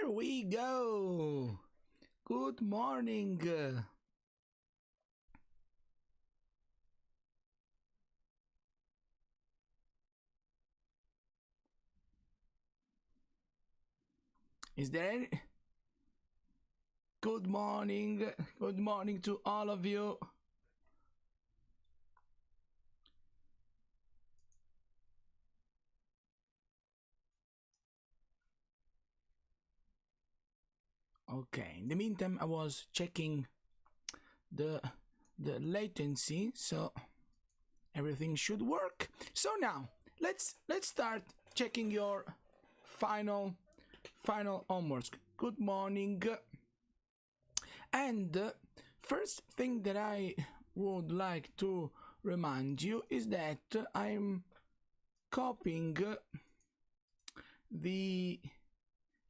There we go. Good morning. Is there any... Good morning. Good morning to all of you. Okay, in the meantime I was checking the latency, so everything should work. So now let's start checking your final homeworks. Good morning. And first thing that I would like to remind you is that I'm copying the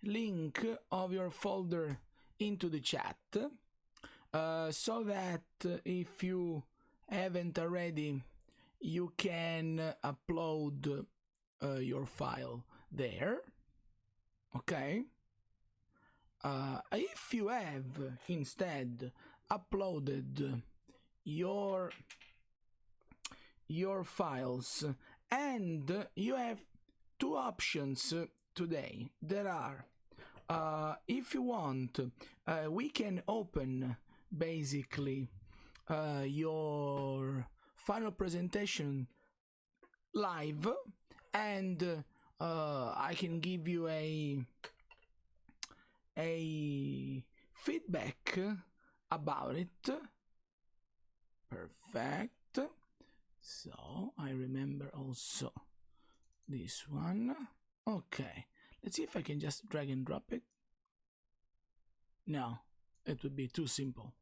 link of your folder into the chat, so that if you haven't already, you can upload your file there. Okay. If you have instead uploaded your files, and you have two options today. There are, if you want, we can open basically your final presentation live, and I can give you a feedback about it. Perfect. So I remember also this one. Okay, let's see if I can just drag and drop it. No, it would be too simple.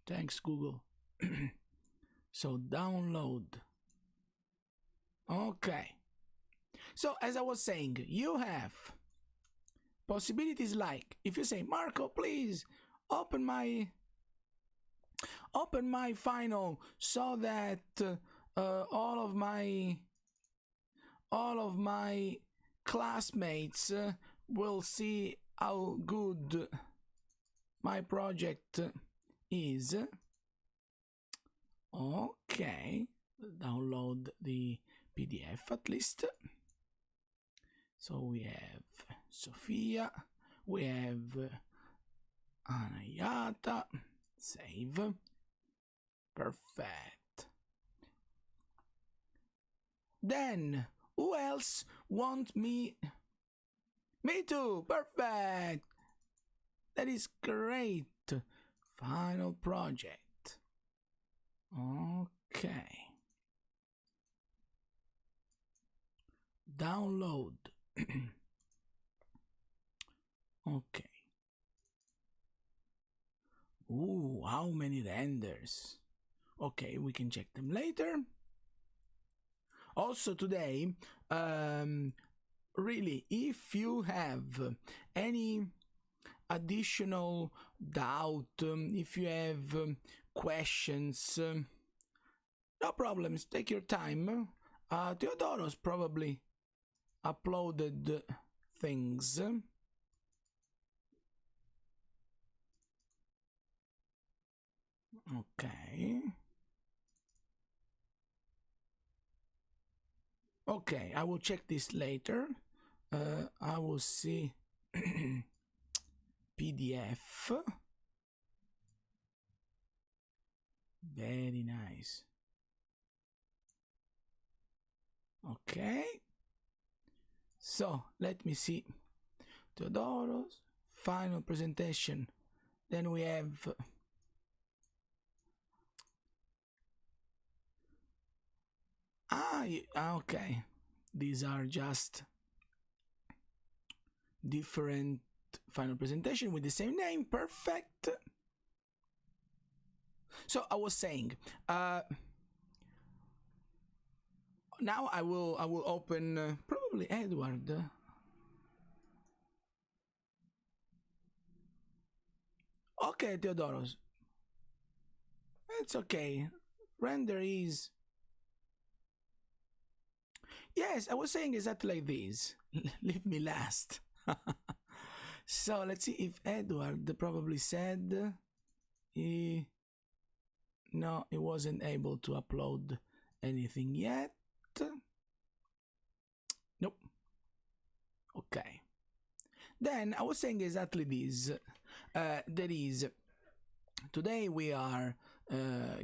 Thanks, Google. So download. Okay. So as I was saying, you have possibilities like, if you say, Marco, please open my final so that all of my classmates will see how good my project is. Okay, download the PDF at least. So we have Sofia, we have Anayata, save. Perfect. Then, who else want me? Me too, perfect. That is great. Final project. Okay. Download. Okay. Ooh, how many renders? Okay, we can check them later. Also today, really, if you have any additional doubt, if you have questions, no problems, take your time. Theodoros probably uploaded things. Okay. Okay, I will check this later. I will see PDF. Very nice. Okay. So let me see. Theodoros, final presentation. Then we have okay. These are just different final presentation with the same name. Perfect. So I was saying, now I will open probably Edward. Okay, Theodoros. It's okay. Render is... Yes, I was saying exactly like this. Leave me last. So let's see if Edward probably said no, he wasn't able to upload anything yet. Nope. Okay. Then I was saying exactly this. That is, today we are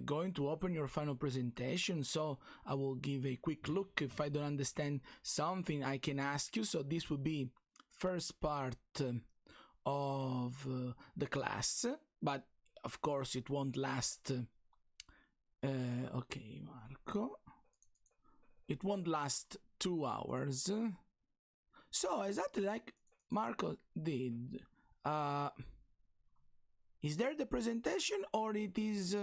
going to open your final presentation, so I will give a quick look. If I don't understand something, I can ask you. So this will be first part of the class, but of course it won't last. Okay, Marco. It won't last 2 hours. So exactly like Marco did. Is there the presentation, or it is?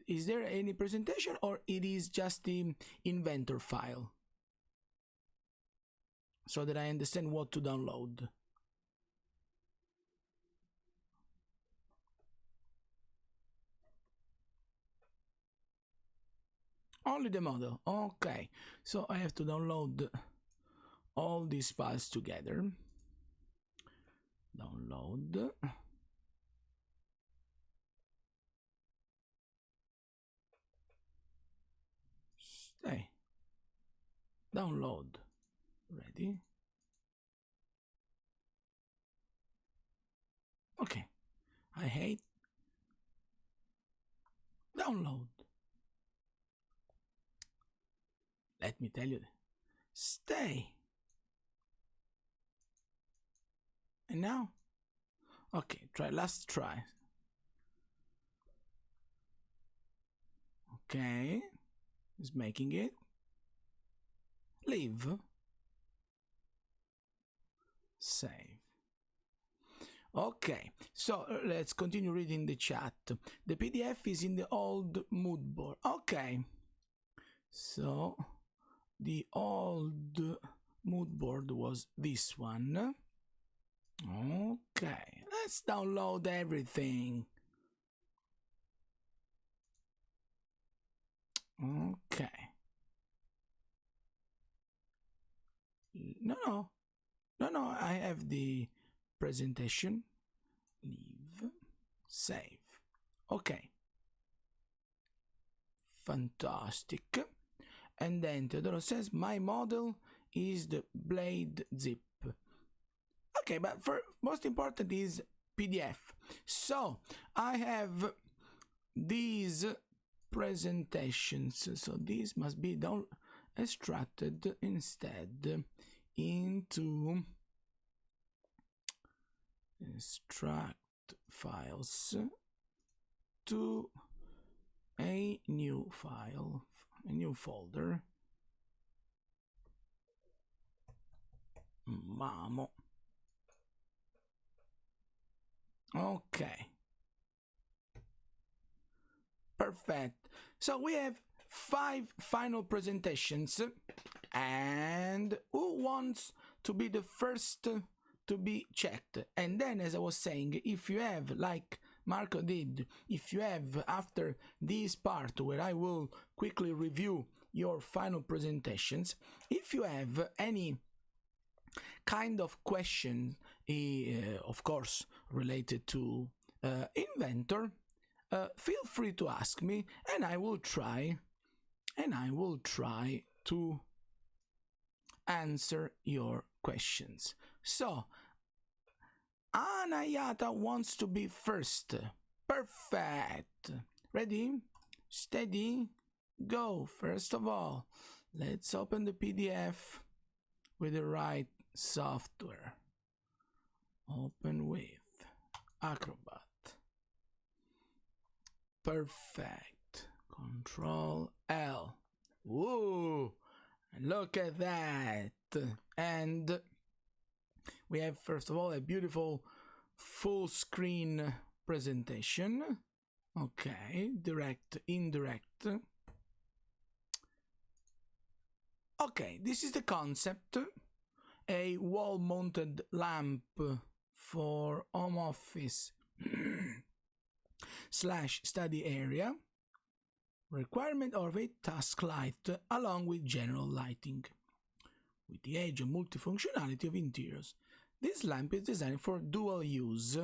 Is there any presentation, or it is just the Inventor file? So that I understand what to download. Only the model. Okay. So I have to download all these files together. Download. Stay. Download. Ready? Okay. I hate. Download. Let me tell you. Stay. And now? Okay, last try. Okay. It's making it. Leave. Save. Okay, so let's continue reading the chat. The PDF is in the old mood board. Okay. So the old mood board was this one. Okay, let's download everything. Okay. No, I have the presentation. Leave. Save. Okay. Fantastic. And then Teodoro says, my model is the blade zip. Okay, but for most important is PDF. So I have these presentations. So these must be extracted instead into extract files to a new file, a new folder. Mamo. Okay. Perfect. So we have 5 final presentations, and who wants to be the first to be checked? And then, as I was saying, if you have, like Marco did, if you have, after this part where I will quickly review your final presentations, if you have any kind of question, of course related to Inventor, feel free to ask me, and I will try to answer your questions. So Anayata wants to be first. Perfect. Ready? Steady? Go. First of all, let's open the PDF with the right software. Open with Acrobat. Perfect. Control L. Woo! Look at that. And we have, first of all, a beautiful full screen presentation. Okay, direct, indirect. Okay, this is the concept. A wall-mounted lamp for home office / study area. Requirement of a task light along with general lighting, with the age and multifunctionality of interiors. This lamp is designed for dual use,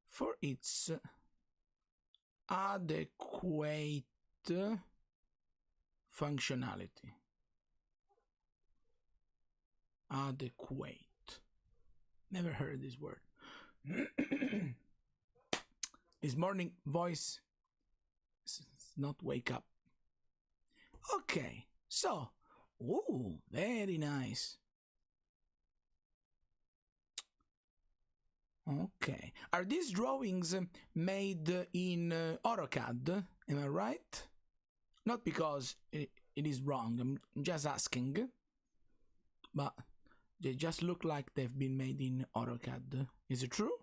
for its adequate functionality. Adequate. Never heard this word. This morning voice does not wake up. Okay, so, ooh, very nice. Okay, are these drawings made in AutoCAD? Am I right? Not because it is wrong, I'm just asking, but they just look like they've been made in AutoCAD. Is it true?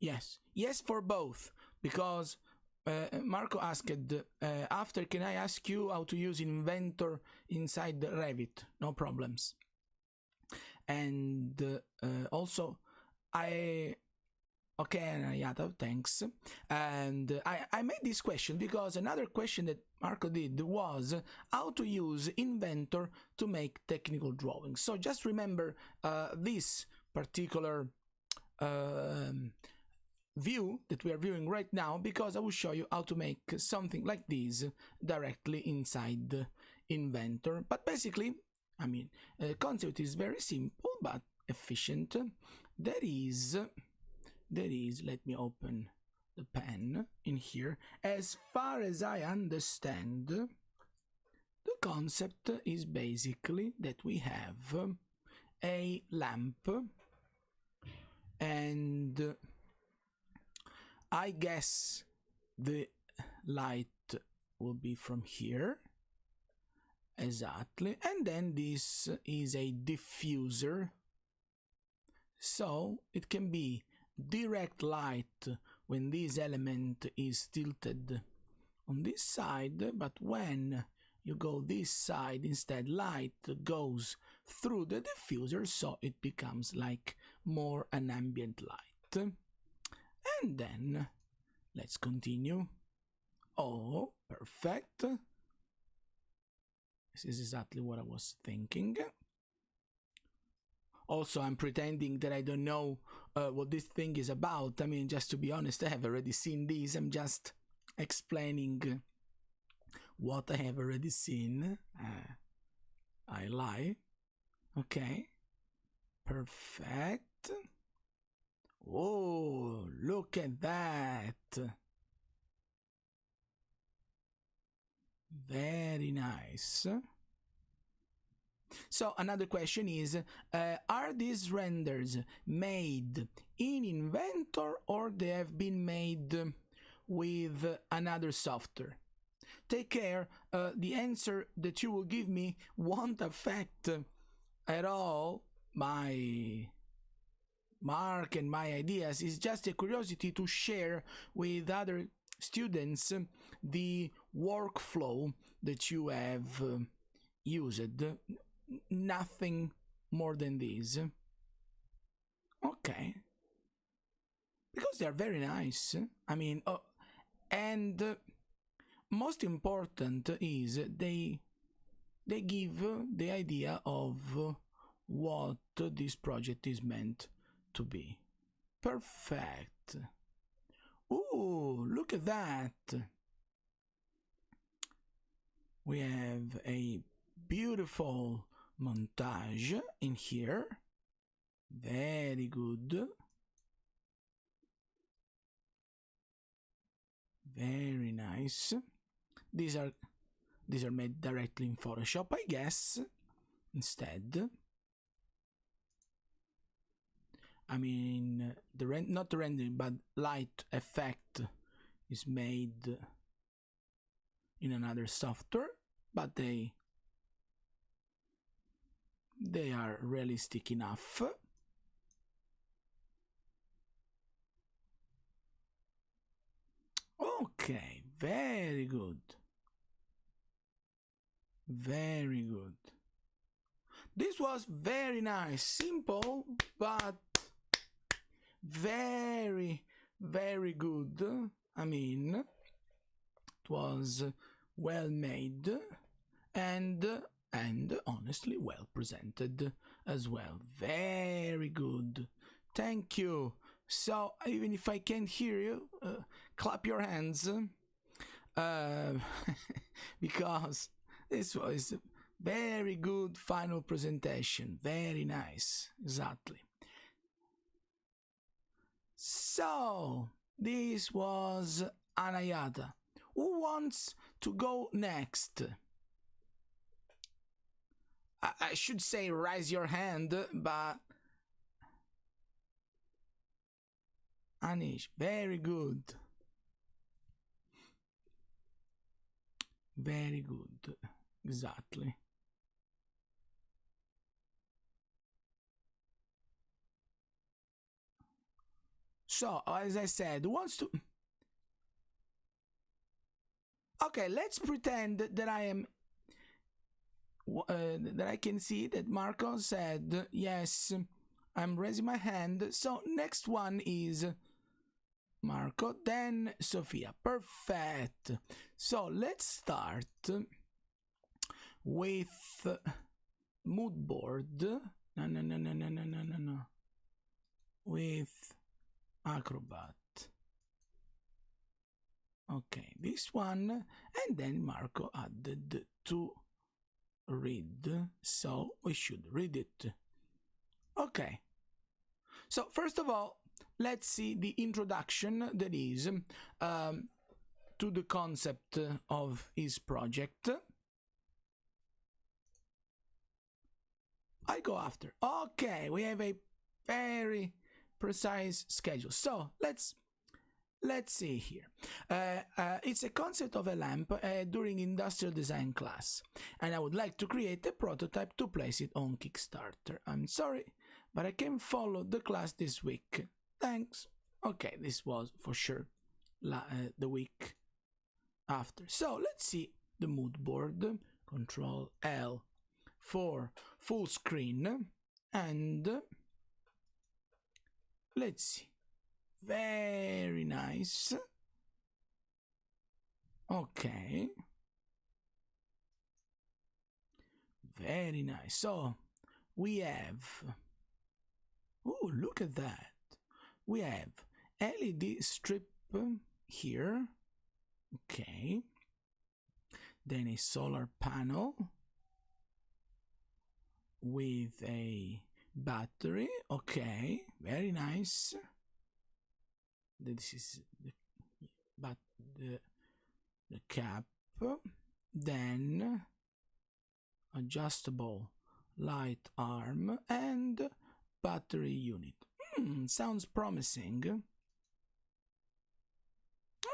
Yes, yes for both, because Marco asked, after can I ask you how to use Inventor inside Revit? No problems. And also, okay, Yato, thanks. And I made this question because another question that Marco did was how to use Inventor to make technical drawings. So just remember this particular view that we are viewing right now, because I will show you how to make something like this directly inside Inventor. But basically, I mean, the concept is very simple but efficient. There is, let me open the pen in here. As far as I understand, the concept is basically that we have a lamp, and I guess the light will be from here. Exactly. And then this is a diffuser. So it can be direct light when this element is tilted on this side, but when you go this side, instead light goes through the diffuser, so it becomes like more an ambient light. And then let's continue. Oh, perfect. This is exactly what I was thinking. Also, I'm pretending that I don't know what this thing is about. I mean, just to be honest, I have already seen these. I'm just explaining what I have already seen. I lie. Okay. Perfect. Oh, look at that. Very nice. So another question is, are these renders made in Inventor or they have been made with another software? Take care, the answer that you will give me won't affect at all my mark and my ideas. It's just a curiosity to share with other students the workflow that you have used. Nothing more than this. Okay. Because they are very nice. I mean, and most important is they give the idea of what this project is meant to be. Perfect. Ooh, look at that. We have a beautiful montage in here. Very good. Very nice. These are made directly in Photoshop, I guess, instead. I mean, not the rendering, but light effect is made in another software, but they are realistic enough. Okay, very good. Very good. This was very nice, simple, but very, very good. I mean, was well made and honestly well presented as well. Very good. Thank you. So even if I can't hear you, clap your hands because this was a very good final presentation. Very nice. Exactly. So this was Anayata. Who wants to go next? I should say raise your hand, but Anish, very good. Very good. Exactly. So, as I said, who wants to... Okay, let's pretend that I am... that I can see that Marco said, yes, I'm raising my hand. So, next one is Marco, then Sofia. Perfect. So, let's start with mood board. No. With Acrobat. Okay, this one, and then Marco added to read, so we should read it. Okay, so first of all, let's see the introduction that is to the concept of his project. I go after. Okay, we have a very precise schedule. So let's see here. It's a concept of a lamp during industrial design class, and I would like to create a prototype to place it on Kickstarter. I'm sorry, but I can't follow the class this week. Thanks. Okay, this was for sure the week after. So let's see the mood board. Control L for full screen, and let's see. Very nice. Okay. Very nice. So we have, oh, look at that. We have LED strip here. Okay. Then a solar panel with a battery. Okay, very nice. This is the cap. Then adjustable light arm and battery unit. Sounds promising.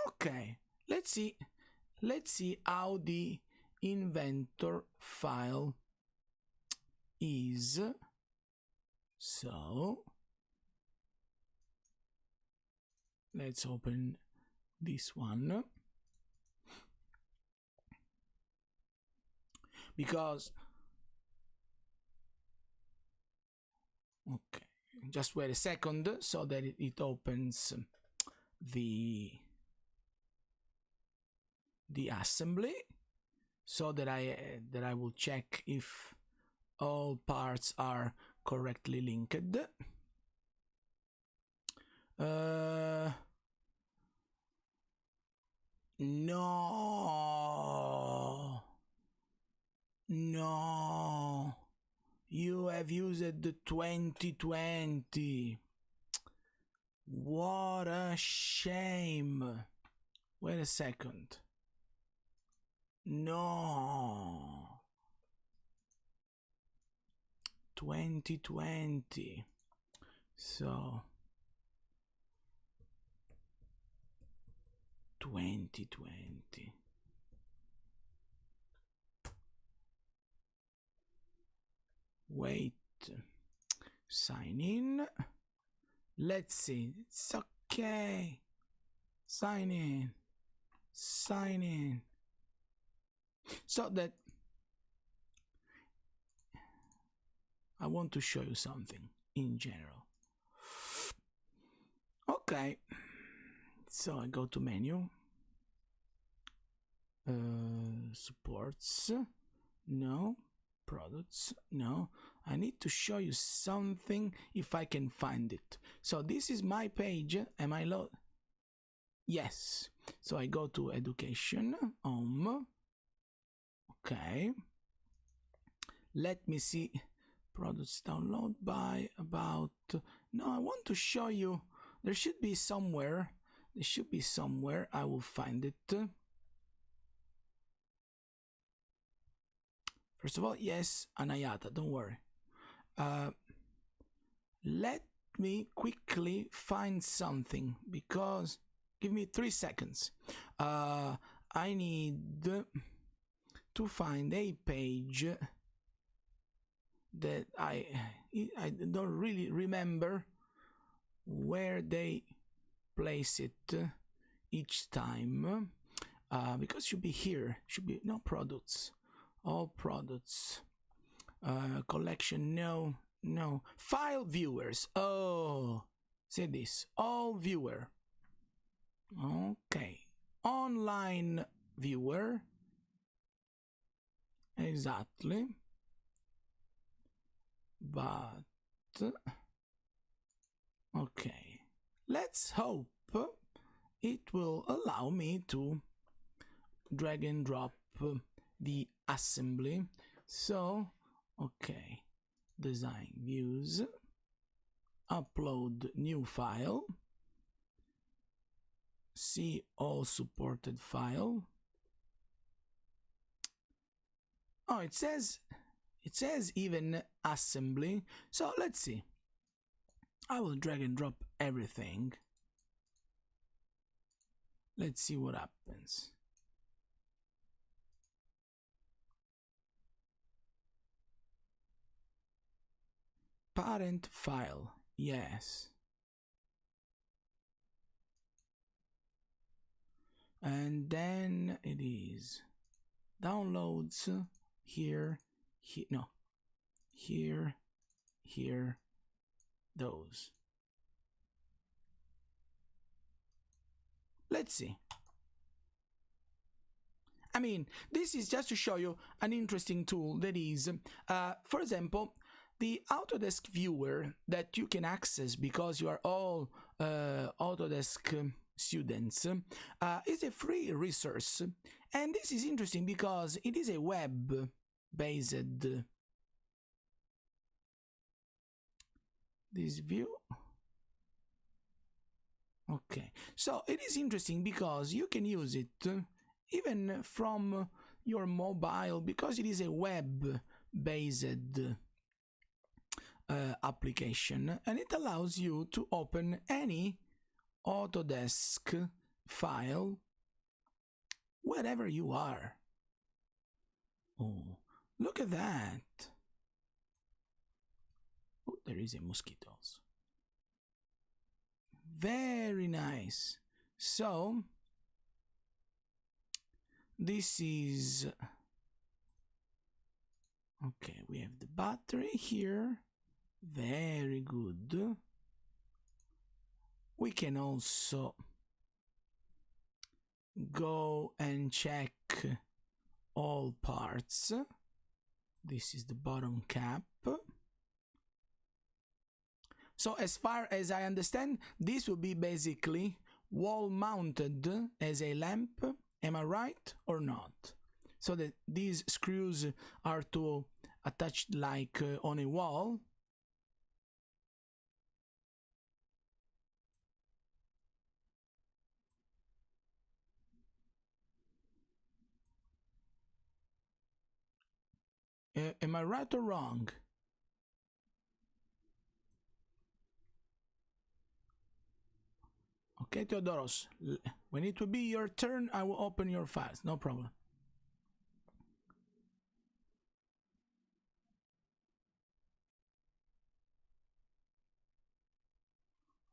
Okay, let's see how the Inventor file is. So let's open this one, because okay, just wait a second so that it opens the assembly, so that I will check if all parts are correctly linked. No, you have used the 2020. What a shame. Wait a second. No. 2020. So 2020. Wait. Sign in. Let's see. It's okay. Sign in. Sign in. So that I want to show you something in general. Okay. So I go to menu. supports, no. Products, no. I need to show you something if I can find it. So this is my page. Am I load? Yes. So I go to education, home. Okay. Let me see. Products download by about. No, I want to show you. There should be somewhere. There should be somewhere. I will find it. First of all, yes, Anayata, don't worry. Let me quickly find something because give me 3 seconds. I need to find a page that I don't really remember where they place it each time, because should be here, should be no products, all products, collection, no, file viewers. Oh, see this, all viewer. Okay, online viewer, exactly, but okay, let's hope it will allow me to drag and drop the assembly. So okay, design views, upload new file, see all supported file. Oh, it says even assembly. So let's see. I will drag and drop everything. Let's see what happens. Parent file, yes. And then it is downloads here, no, here, those. Let's see. I mean, this is just to show you an interesting tool that is, for example, the Autodesk Viewer that you can access because you are all Autodesk students, is a free resource. And this is interesting because it is a web-based this view. Okay, so it is interesting because you can use it even from your mobile because it is a web-based application, and it allows you to open any Autodesk file wherever you are. Oh, look at that. Oh, there is a mosquitoes. Very nice. So this is okay, we have the battery here. Very good. We can also go and check all parts. This is the bottom cap. So as far as I understand, this will be basically wall mounted as a lamp. Am I right or not? So that these screws are to attached like on a wall. Am I right or wrong? Okay, Theodoros, when it will be your turn, I will open your files, no problem.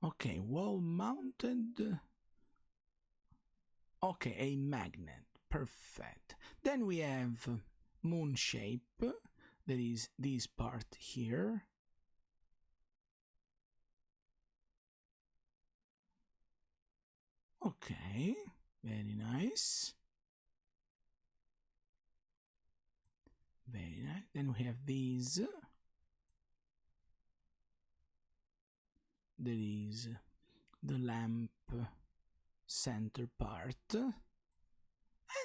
Okay, wall mounted. Okay, a magnet, perfect. Then we have moon shape, that is this part here. Okay, very nice. Very nice. Then we have these. There is the lamp center part, and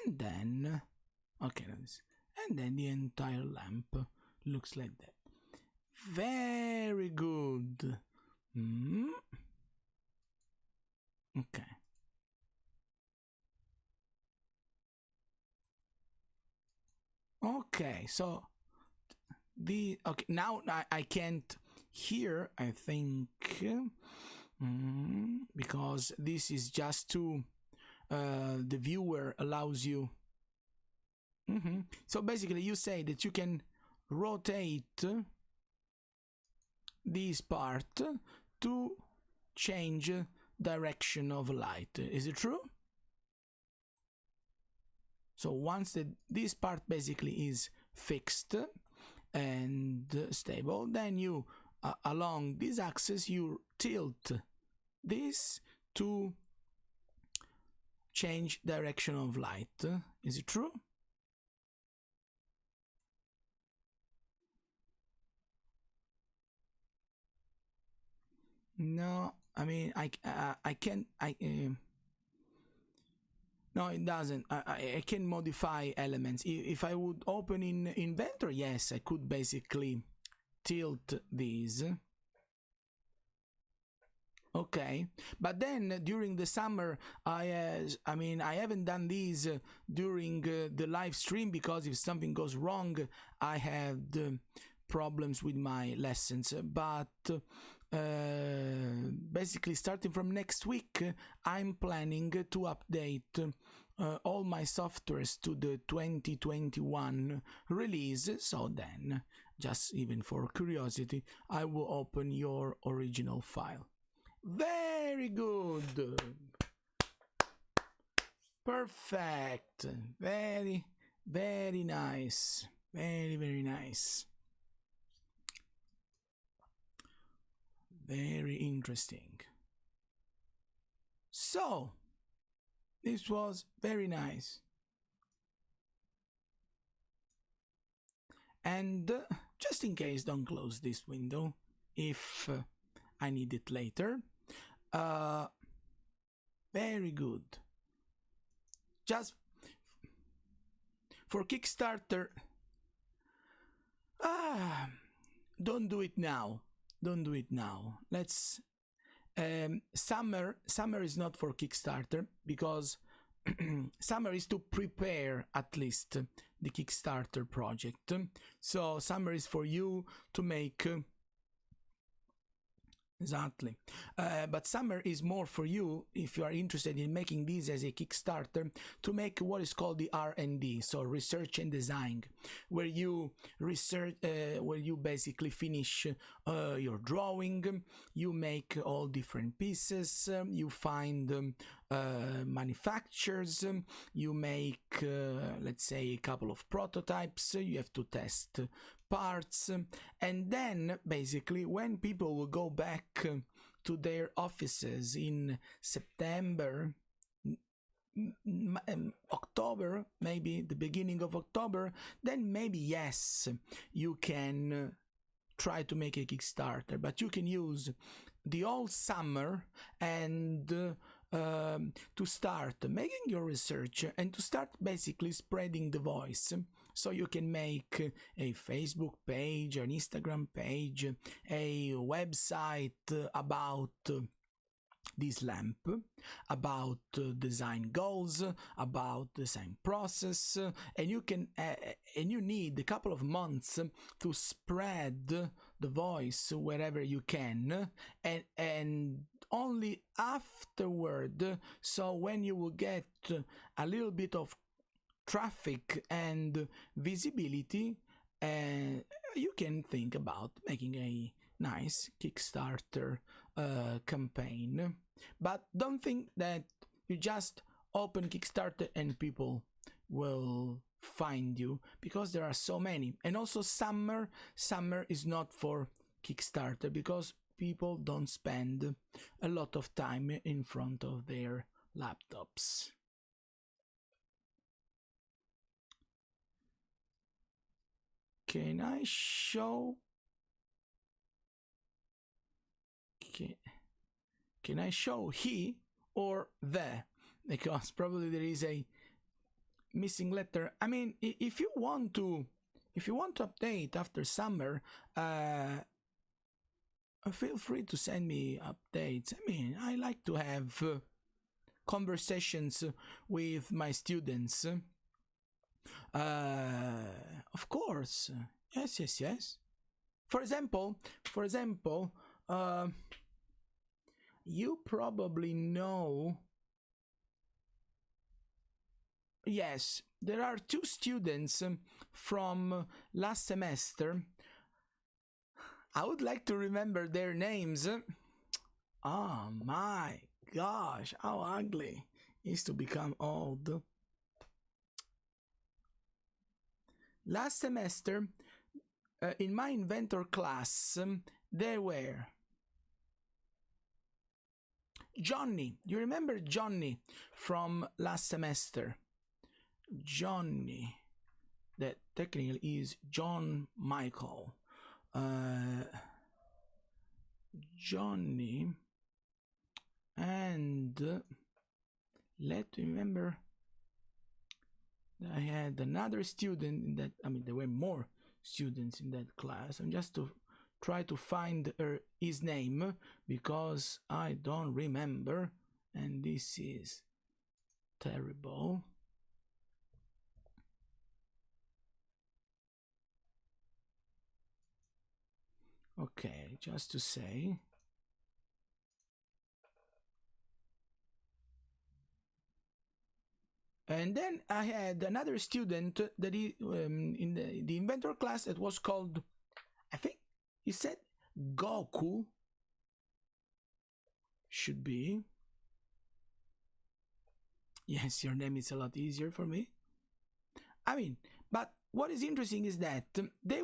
then and then the entire lamp looks like that. Very good. Okay. Okay, so now I can't hear, I think, because this is just to the viewer allows you. So basically you say that you can rotate this part to change direction of light. Is it true? So once this part basically is fixed and stable, then you along this axis you tilt this to change direction of light. Is it true? No, I mean I can no, it doesn't. I can modify elements. If I would open in Inventor, yes, I could basically tilt these. Okay, but then during the summer, I haven't done these during the live stream because if something goes wrong, I had problems with my lessons. But basically starting from next week I'm planning to update all my softwares to the 2021 release, so then just even for curiosity I will open your original file. Very good, perfect, very nice, very nice. Very interesting. So, this was very nice. And just in case, don't close this window if I need it later. Very good. Just for Kickstarter, don't do it now. Don't do it now. Let's summer is not for Kickstarter because summer is to prepare at least the Kickstarter project. So summer is for you to make exactly, but summer is more for you if you are interested in making this as a Kickstarter to make what is called the R&D, so research and design, where you research, where you basically finish your drawing, you make all different pieces, you find manufacturers, you make let's say a couple of prototypes, you have to test parts, and then basically when people will go back to their offices in September, October, maybe the beginning of October, then maybe yes, you can try to make a Kickstarter, but you can use the whole summer and to start making your research and to start basically spreading the voice. So you can make a Facebook page, an Instagram page, a website about this lamp, about design goals, about design process, and you can and you need a couple of months to spread the voice wherever you can, and only afterward, so when you will get a little bit of traffic and visibility, you can think about making a nice Kickstarter campaign. But don't think that you just open Kickstarter and people will find you, because there are so many. And also summer is not for Kickstarter because people don't spend a lot of time in front of their laptops. Can I show? Can I show he or the? Because probably there is a missing letter. I mean, if you want to update after summer, feel free to send me updates. I mean, I like to have conversations with my students. Of course, yes. For example, you probably know. Yes, there are 2 students from last semester. I would like to remember their names. Oh my gosh, how ugly it is to become old. Last semester, in my Inventor class, there were Johnny. You remember Johnny from last semester? Johnny, that technically is John Michael. Johnny, and let me remember, I had another student in that. I mean, there were more students in that class. I'm just to try to find his name because I don't remember, and this is terrible. Okay, just to say. And then I had another student that he, in the Inventor class that was called, I think he said Goku. Should be. Yes, your name is a lot easier for me. I mean, but what is interesting is that they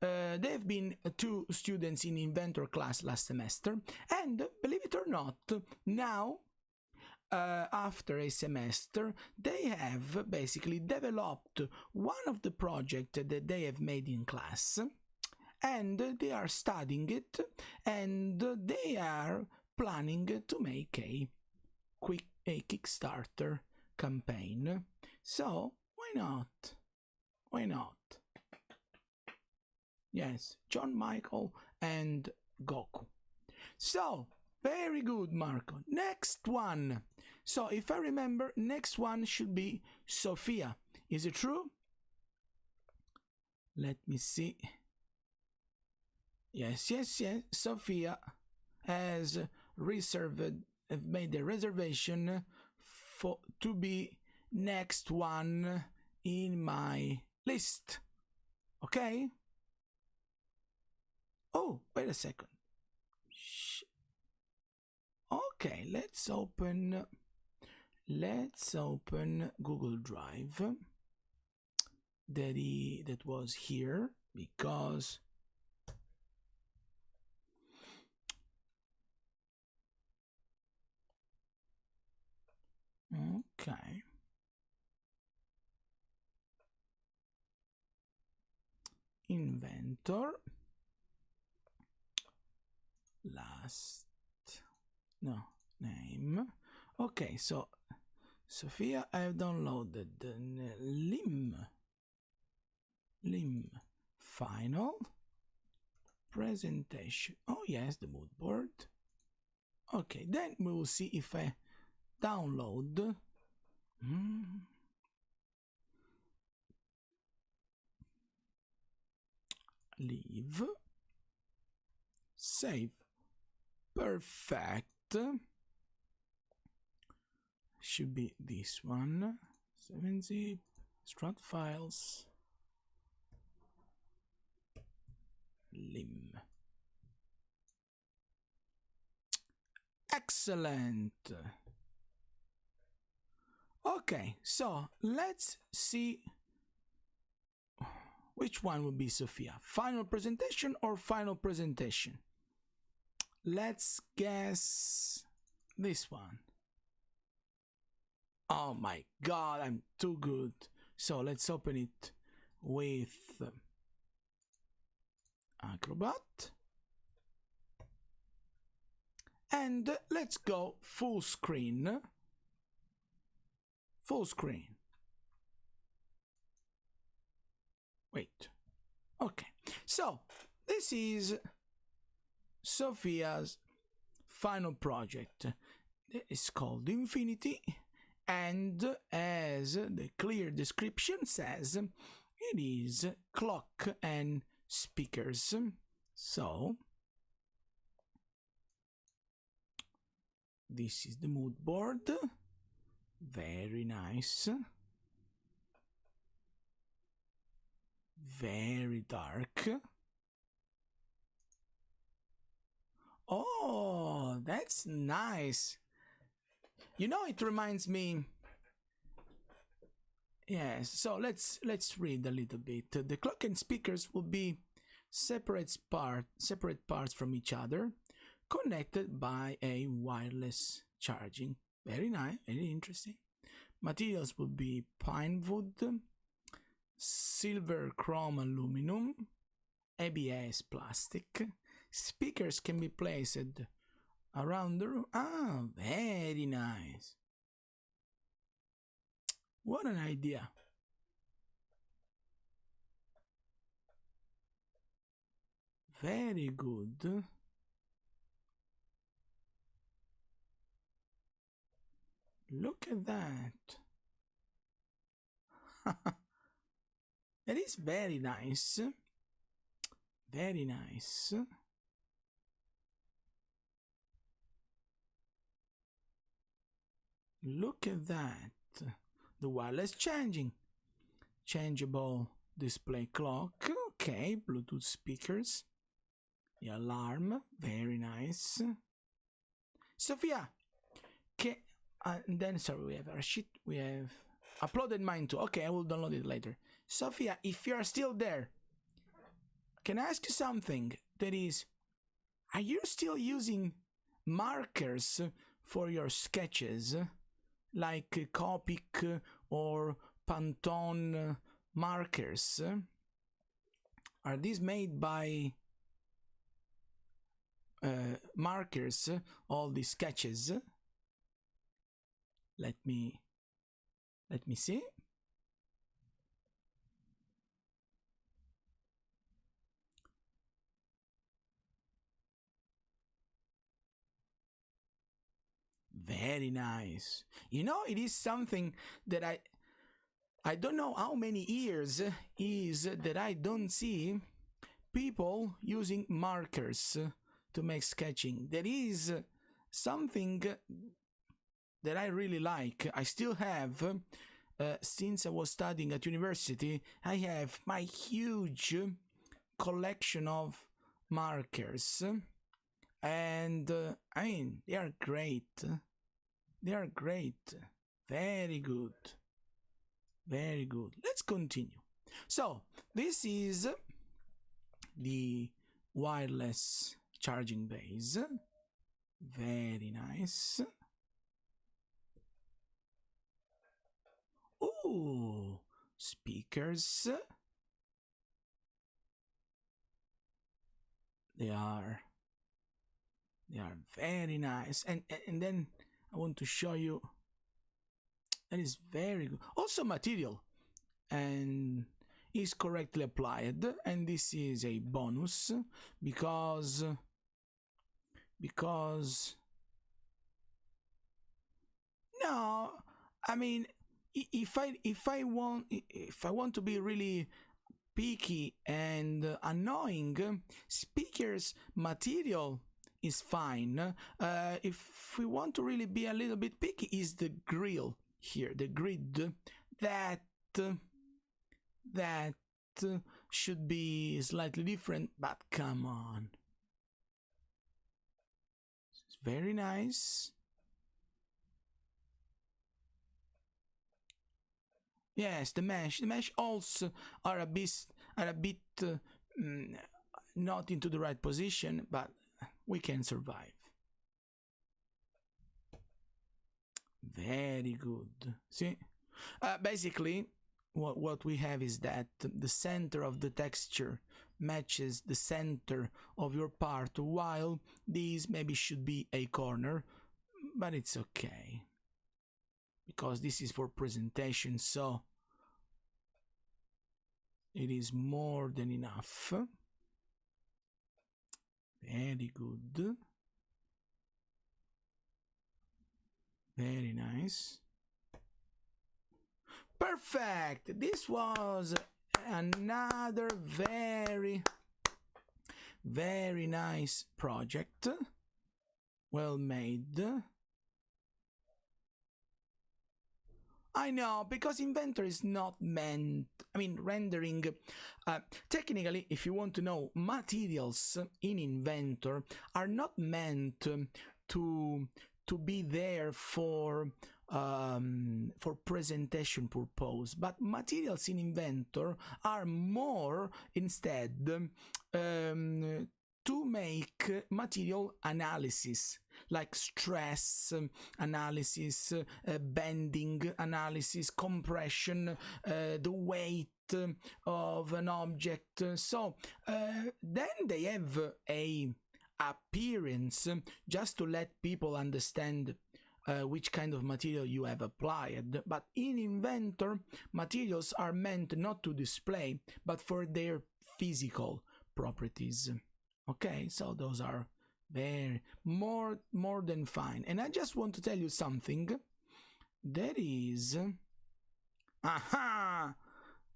have been 2 students in Inventor class last semester, and believe it or not, now after a semester they have basically developed one of the projects that they have made in class, and they are studying it, and they are planning to make a Kickstarter campaign. So why not? Yes, John Michael and Goku. So very good, Marco. Next one. So if I remember, next one should be Sophia. Is it true? Let me see. Yes. Sophia has made a reservation to be next one in my list. Okay? Oh, wait a second. Okay, let's open Google Drive that was here, because okay. Inventor. Name. Okay, so Sophia, I have downloaded the lim final presentation. Oh yes, the mood board. Okay, then we will see if I download. Leave. Save. Perfect. Should be this one. 7-zip. Strat files. Lim. Excellent. Okay, so let's see which one would be Sophia. Final presentation or final presentation? Let's guess this one. Oh my god, I'm too good. So let's open it with Acrobat. And let's go full screen. Full screen. Wait. Okay. So, this is Sophia's final project. It's called Infinity, and as the clear description says, it is clock and speakers. So, this is the mood board. Very nice. Very dark. Oh, that's nice. You know, it reminds me. Yes, so let's read a little bit. The clock and speakers will be separate parts from each other, connected by a wireless charging. Very nice, very interesting. Materials will be pine wood, silver chrome aluminum, ABS plastic. Speakers can be placed around the room. Ah, very nice. What an idea. Very good. Look at that. That is very nice. Very nice. Look at that. The wireless changeable display clock. Okay, Bluetooth speakers. The alarm. Very nice. Sophia, and then sorry, we have our sheet. We have uploaded mine too. Okay, I will download it later. Sophia, if you are still there, can I ask you something? That is, are you still using markers for your sketches, like Copic or Pantone markers? Are these made by markers, all these sketches? Let me see. Very nice. You know, it is something that I don't know how many years is that I don't see people using markers to make sketching. There is something that I really like. I still have, since I was studying at university, I have my huge collection of markers, and I mean, they are great. They are great. Very good. Very good. Let's continue. So, this is the wireless charging base. Very nice. Ooh, speakers. They are very nice. And then I want to show you. That is very good. Also material, and is correctly applied. And this is a bonus because no, I mean, if I want to be really picky and annoying, speakers material is fine. If we want to really be a little bit picky, is the grill here, the grid that should be slightly different, but come on, it's very nice. Yes, the mesh also are a bit not into the right position, but we can survive. Very good. See, basically, what we have is that the center of the texture matches the center of your part, while these maybe should be a corner, but it's okay because this is for presentation, so it is more than enough. Very good. Very nice. Perfect. This was another very nice project. Well made. I know, because Inventor is not meant, I mean, rendering, technically, if you want to know, materials in Inventor are not meant to be there for presentation purpose, but materials in Inventor are more instead to make material analysis, like stress analysis, bending analysis, compression, the weight of an object. So then they have a appearance just to let people understand which kind of material you have applied. But in Inventor, materials are meant not to display, but for their physical properties. Okay, so those are very more than fine. And I just want to tell you something. There is, aha,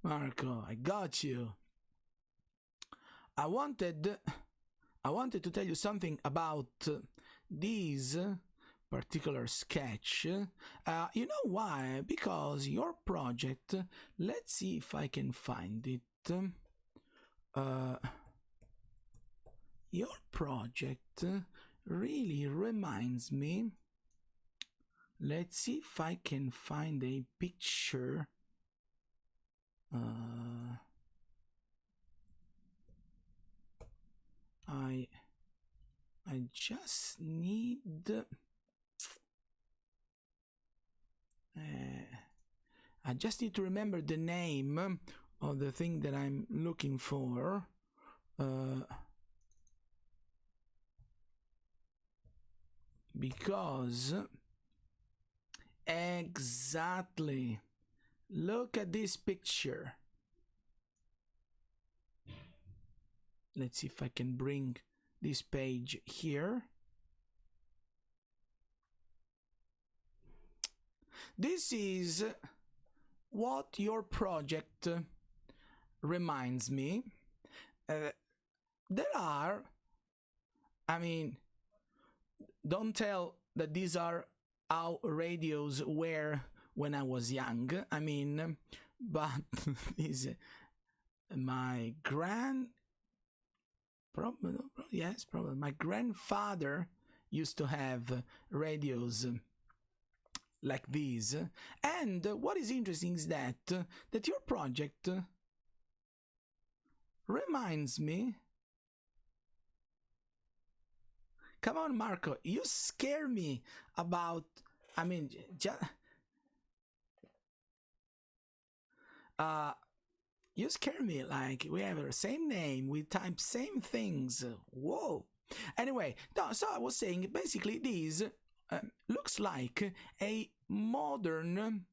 Marco, I got you. I wanted to tell you something about this particular sketch. You know why? Because your project, let's see if I can find it. Your project really reminds me. Let's see if I can find a picture. I just need I just need to remember the name of the thing that I'm looking for. Because exactly, look at this picture. Let's see if I can bring this page here. This is what your project reminds me. There are, I mean, don't tell that these are how radios were when I was young. I mean, but is my probably my grandfather used to have radios like these. And what is interesting is that your project reminds me. Come on, Marco, you scare me about, I mean, you scare me, like we have the same name, we type same things. Whoa. Anyway, no, so I was saying, basically this looks like a modern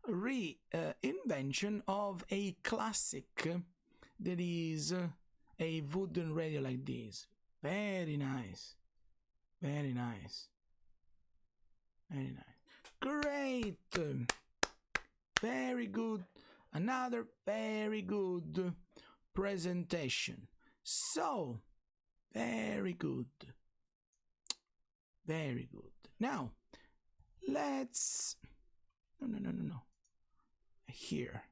reinvention of a classic that is a wooden radio like this. Very nice. Very nice. Very nice. Great. Very good. Another very good presentation. So, very good. Very good. Now, let's... No. Here.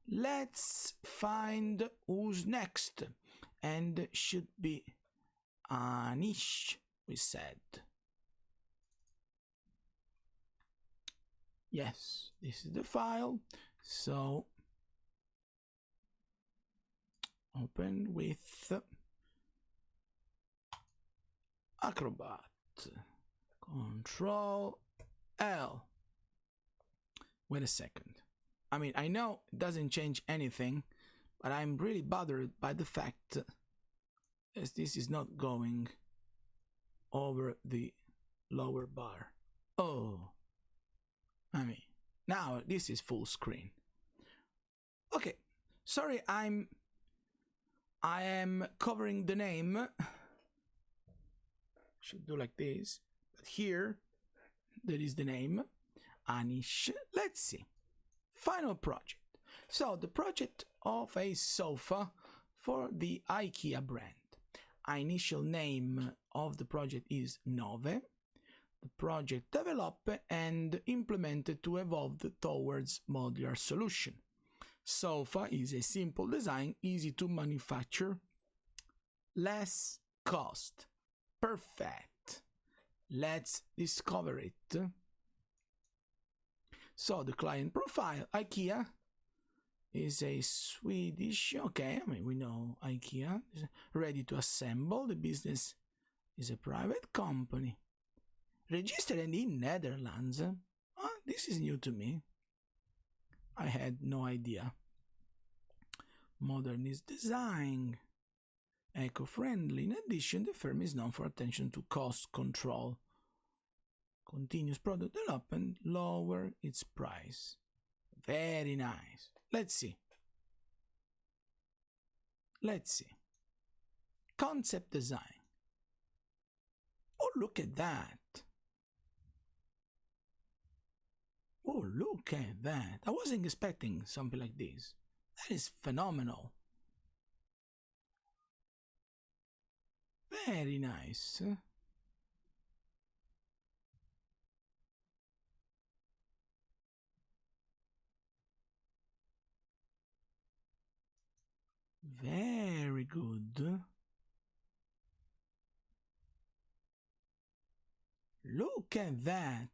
Let's find who's next. And should be Anish, we said. Yes, this is the file. So, open with Acrobat. Control L. Wait a second. I mean, I know it doesn't change anything, but I'm really bothered by the fact that this is not going over the lower bar. Oh, I mean, now this is full screen. Okay, sorry, I am covering the name. Should do like this, but here there is the name, Anish. Let's see. Final project. So the project of a sofa for the IKEA brand. Initial name of the project is Nove. The project developed and implemented to evolve towards modular solution. Sofa is a simple design, easy to manufacture, less cost. Perfect. Let's discover it. So the client profile, IKEA is a Swedish, okay, I mean, we know IKEA, ready to assemble. The business is a private company, registered in Netherlands. This is new to me. I had no idea. Modernist design, eco-friendly. In addition, the firm is known for attention to cost control, continuous product development, lower its price. Very nice. Let's see. Concept design. Oh, look at that. Oh, look at that. I wasn't expecting something like this. That is phenomenal. Very nice. Very good. Look at that.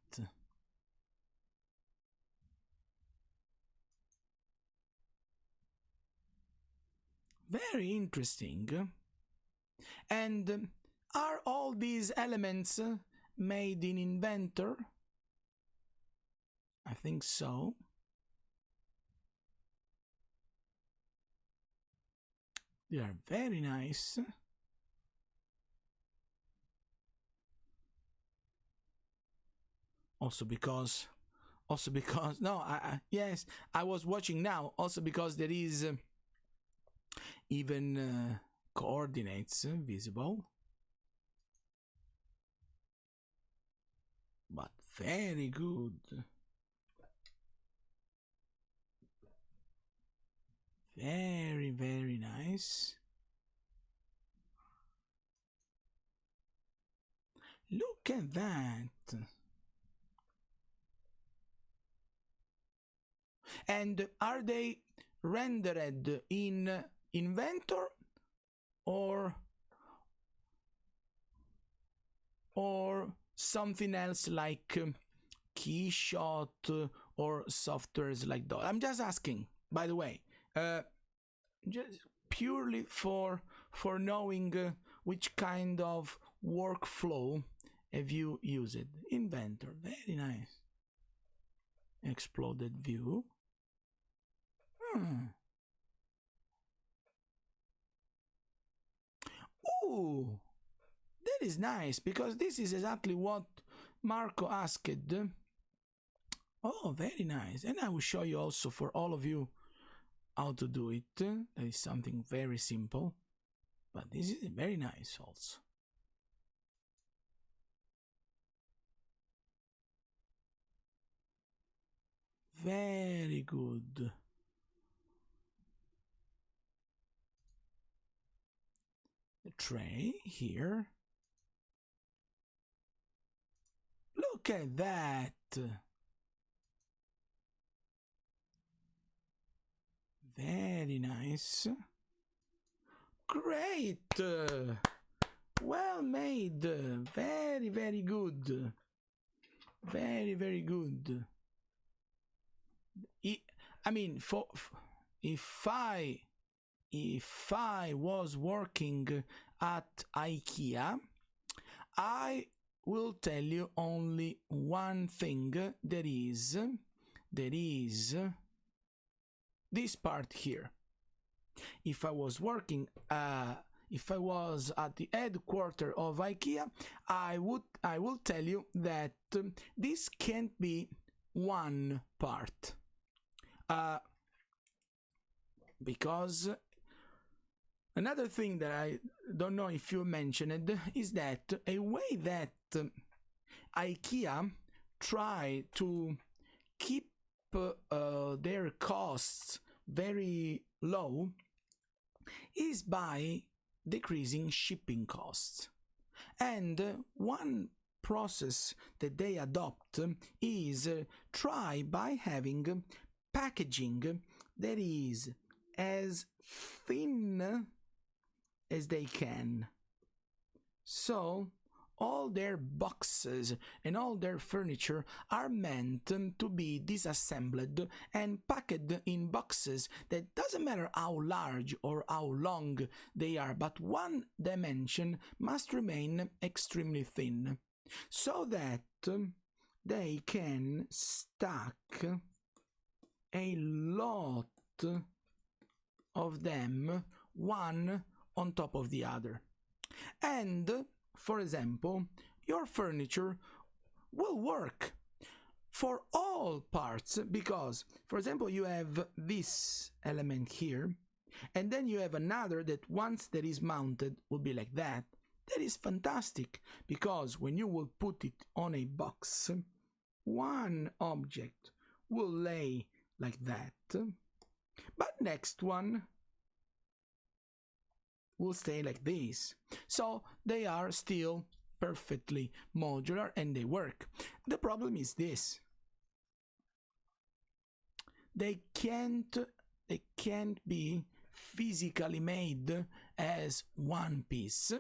Very interesting. And are all these elements made in Inventor? I think so. They are very nice. Also because no, yes, I was watching now. Also because there is even coordinates visible. But very good. Very, very nice. Look at that. And are they rendered in Inventor or something else like Keyshot or softwares like that? I'm just asking, by the way, just purely for knowing which kind of workflow have you used. Inventor, very nice. Exploded view. Oh, that is nice, because this is exactly what Marco asked. Oh, very nice. And I will show you also for all of you how to do it. That is something very simple, but this is very nice also. Very good. The tray here. Look at that. Very nice. Great. Well made. Very, very good. Very, very good. I mean, if I was working at IKEA, I will tell you only one thing. There is this part here. If I was working, if I was at the headquarters of IKEA, I will tell you that this can't be one part, because another thing that I don't know if you mentioned is that a way that IKEA try to keep their costs very low is by decreasing shipping costs. And one process that they adopt is try by having packaging that is as thin as they can. So all their boxes and all their furniture are meant to be disassembled and packed in boxes that doesn't matter how large or how long they are, but one dimension must remain extremely thin, so that they can stack a lot of them one on top of the other. And for example, your furniture will work for all parts, because, for example, you have this element here, and then you have another that once that is mounted will be like that. That is fantastic, because when you will put it on a box, one object will lay like that, but next one will stay like this. So they are still perfectly modular and they work. The problem is this: they can't be physically made as one piece,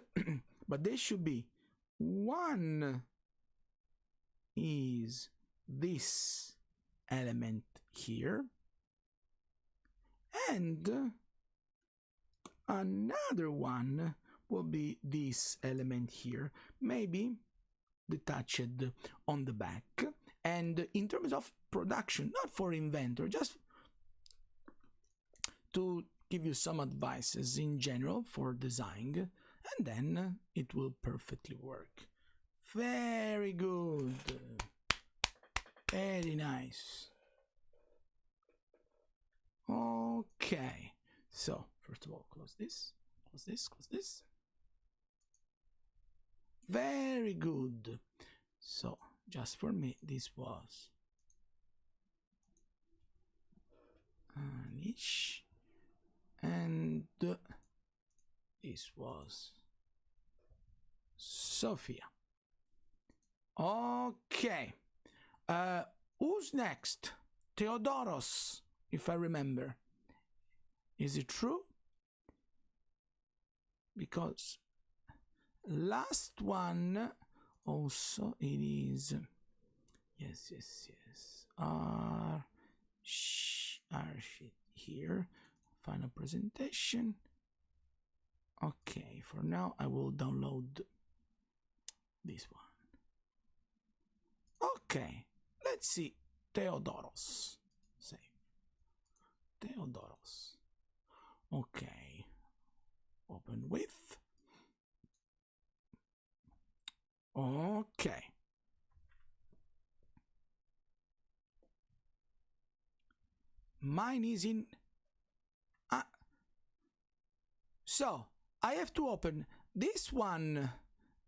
but they should be one is this element here, and another one will be this element here, maybe detached on the back. And in terms of production, not for Inventor, just to give you some advices in general for design, and then it will perfectly work. Very good. Very nice. Okay, so first of all, close this, close this, close this. Very good. So just for me, this was Anish, and this was Sophia. Okay. Who's next? Theodoros, if I remember. Is it true? Because last one also it is. Yes. Sheet here. Final presentation. Okay, for now I will download this one. Okay, let's see. Theodoros. Save. Theodoros. Okay. Open with. Okay. Mine is in. So I have to open this one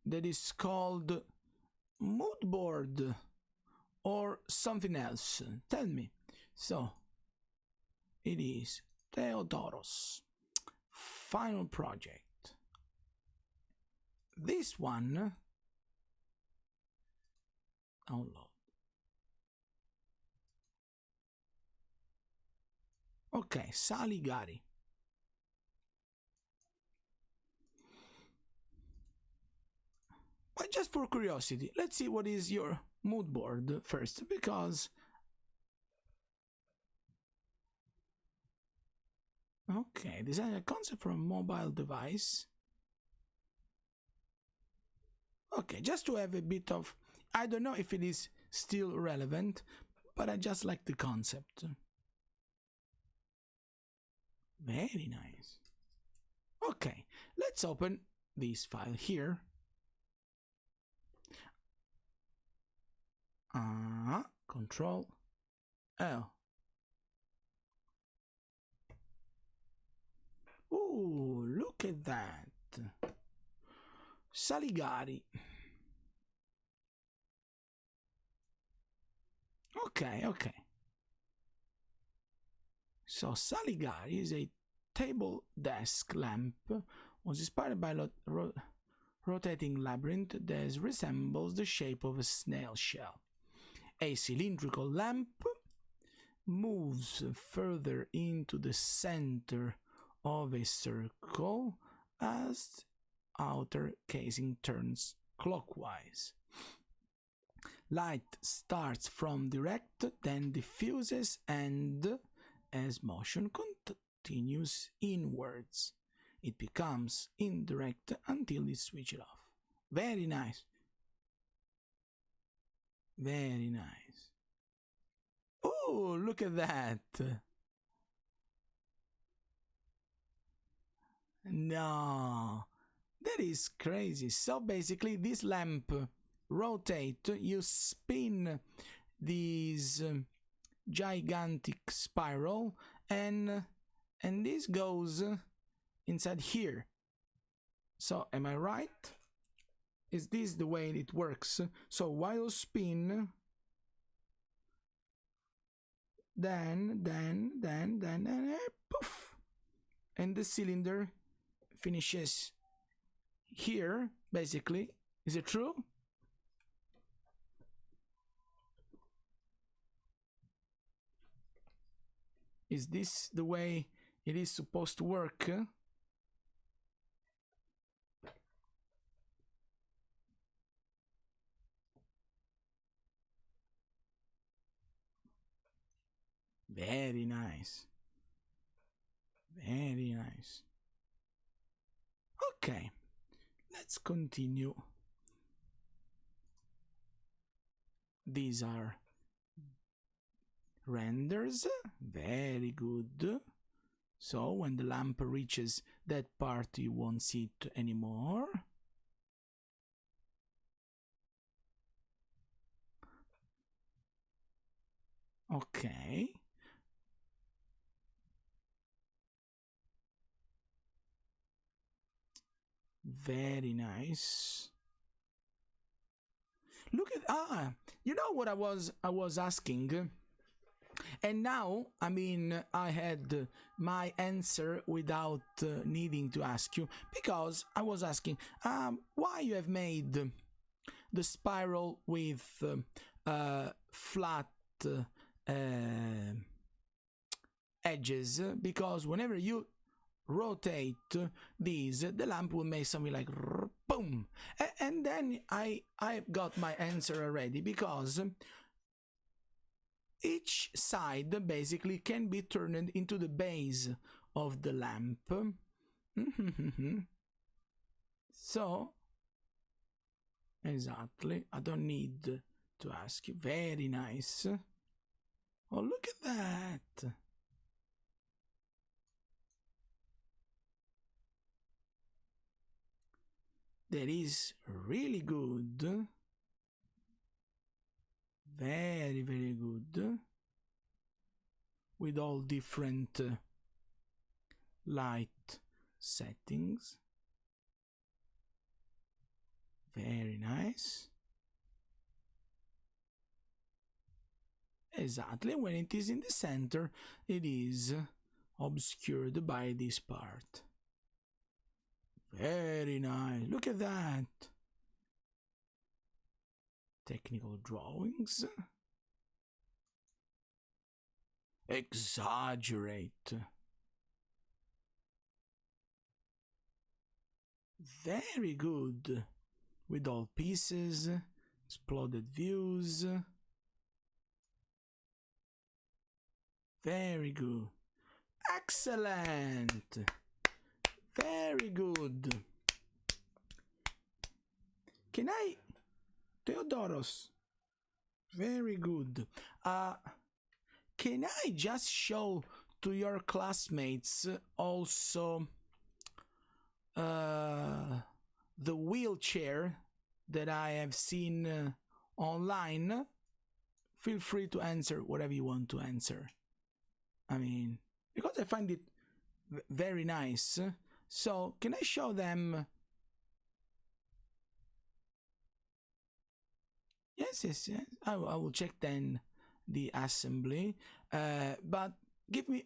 that is called mood board or something else. Tell me. So it is Theodoros. Final project. This one. Download. Okay, Saligari. But just for curiosity, let's see what is your mood board first, because okay, design a concept for a mobile device. Okay, just to have a bit of, I don't know if it is still relevant, but I just like the concept. Very nice. Okay, let's open this file here. Control L. Ooh, look at that. Saligari. Okay. So Saligari is a table desk lamp, was inspired by a rotating labyrinth that resembles the shape of a snail shell. A cylindrical lamp moves further into the center of a circle as outer casing turns clockwise. Light starts from direct, then diffuses, and as motion continues inwards, it becomes indirect until you switch it off. Very nice. Very nice. Oh, look at that. No, that is crazy. So basically this lamp rotate, you spin this gigantic spiral, and this goes inside here. So am I right? Is this the way it works? So while spin, then poof, and the cylinder finishes here, basically. Is it true? Is this the way it is supposed to work? Very nice. Very nice. Okay, let's continue. These are renders. Very good. So when the lamp reaches that part, you won't see it anymore. Okay. Very nice. Look at you know what I was asking, and now I mean I had my answer without needing to ask you, because I was asking why you have made the spiral with flat edges, because whenever you rotate these, the lamp will make something like boom, and then I've got my answer already, because each side basically can be turned into the base of the lamp. So exactly, I don't need to ask you. Very nice. Oh, look at that. That is really good. Very, very good. With all different light settings. Very nice. Exactly, when it is in the center, it is obscured by this part. Very nice. Look at that. Technical drawings. Exaggerate. Very good. With all pieces, exploded views. Very good. Excellent. Very good. Can I, Theodoros? Very good. Can I just show to your classmates also the wheelchair that I have seen online, feel free to answer whatever you want to answer. I mean, because I find it very nice. So, can I show them? Yes. I will check then the assembly. But give me.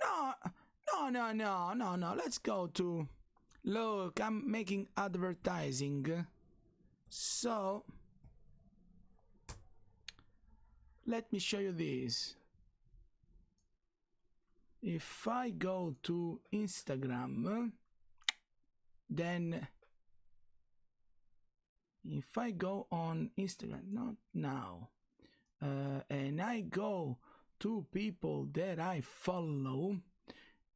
No. Let's go to. Look, I'm making advertising. So, let me show you this. If I go to Instagram, then if I go on Instagram, not now, and I go to people that I follow,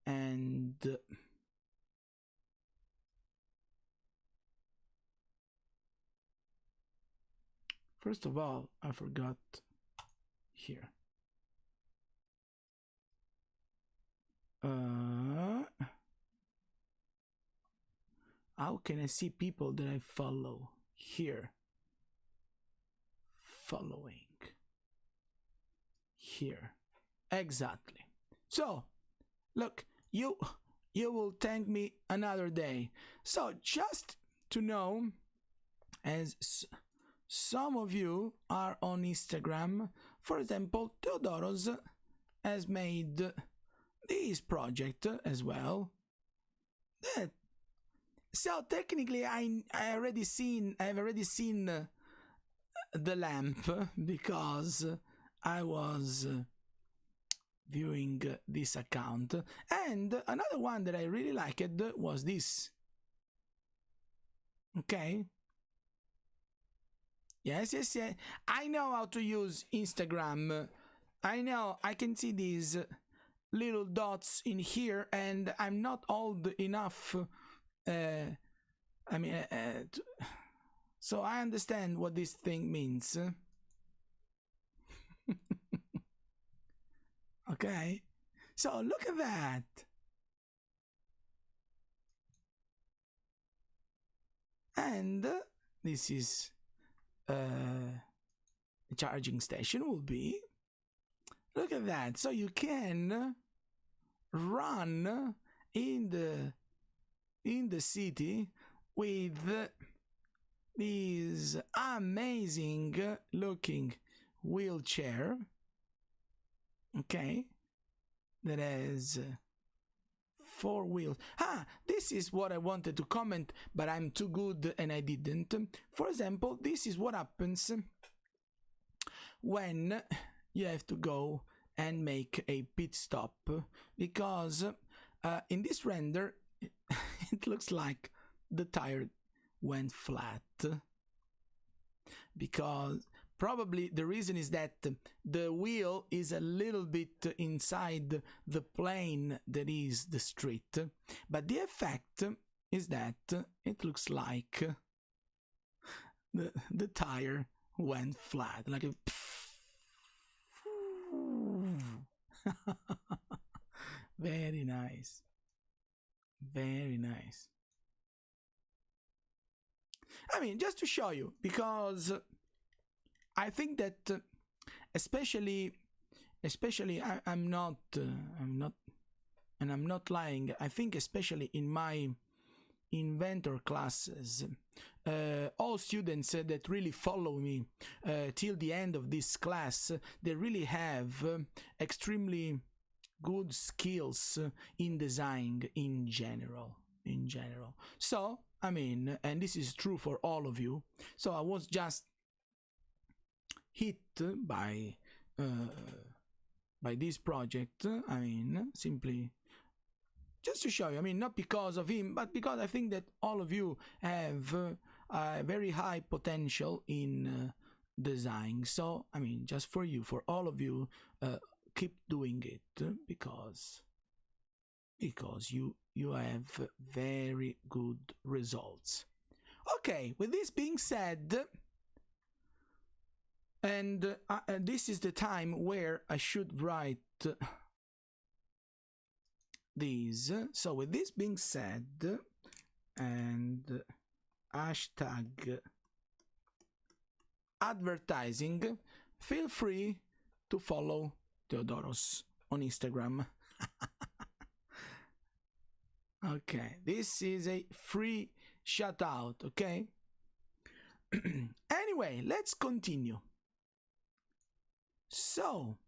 and first of all, I forgot here. How can I see people that I follow? Here. Following. Here. Exactly. So, look, you will thank me another day. So, just to know, as some of you are on Instagram, for example, Theodoros has made this project as well. So technically, I've already seen the lamp because I was viewing this account, and another one that I really liked was this. Okay. Yes. I know how to use Instagram. I know I can see these little dots in here, and I'm not old enough. So I understand what this thing means. Okay, so look at that. And this is a charging station will be. Look at that. So you can run in the city with this amazing looking wheelchair, okay, that has 4 wheels. This is what I wanted to comment, but I'm too good and I didn't. For example, this is what happens when you have to go and make a pit stop, because in this render it looks like the tire went flat, because probably the reason is that the wheel is a little bit inside the plane that is the street, but the effect is that it looks like the tire went flat, like a very nice. Very nice. I mean, just to show you, because I think that especially I'm not lying. I think especially in my Inventor classes, all students that really follow me till the end of this class, they really have extremely good skills in design in general. So I mean, and this is true for all of you. So I was just hit by this project. I mean, simply just to show you. I mean, not because of him, but because I think that all of you have a very high potential in design. So I mean, just for you, for all of you, keep doing it, because you have very good results. Okay, with this being said, and this is the time where I should write these. So with this being said, and hashtag advertising, feel free to follow Theodoros on Instagram. Okay, this is a free shout out, okay? Anyway, let's continue. So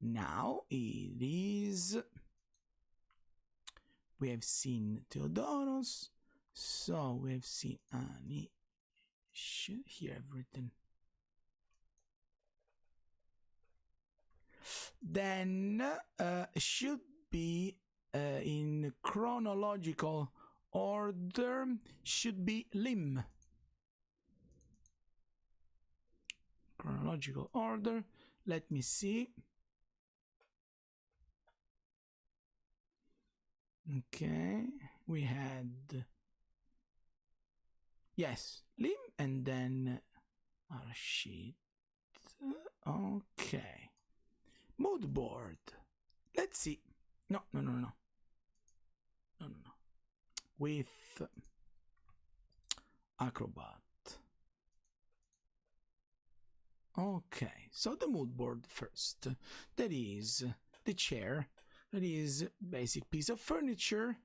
now it is, we have seen Theodoros, so we have seen Annie. Here I've written. Then should be in chronological order, should be limb. Chronological order, let me see. Okay, we had, yes, limb and then our sheet. Okay, mood board. Let's see. No. With Acrobat. Okay, so the mood board first. That is the chair. That is basic piece of furniture.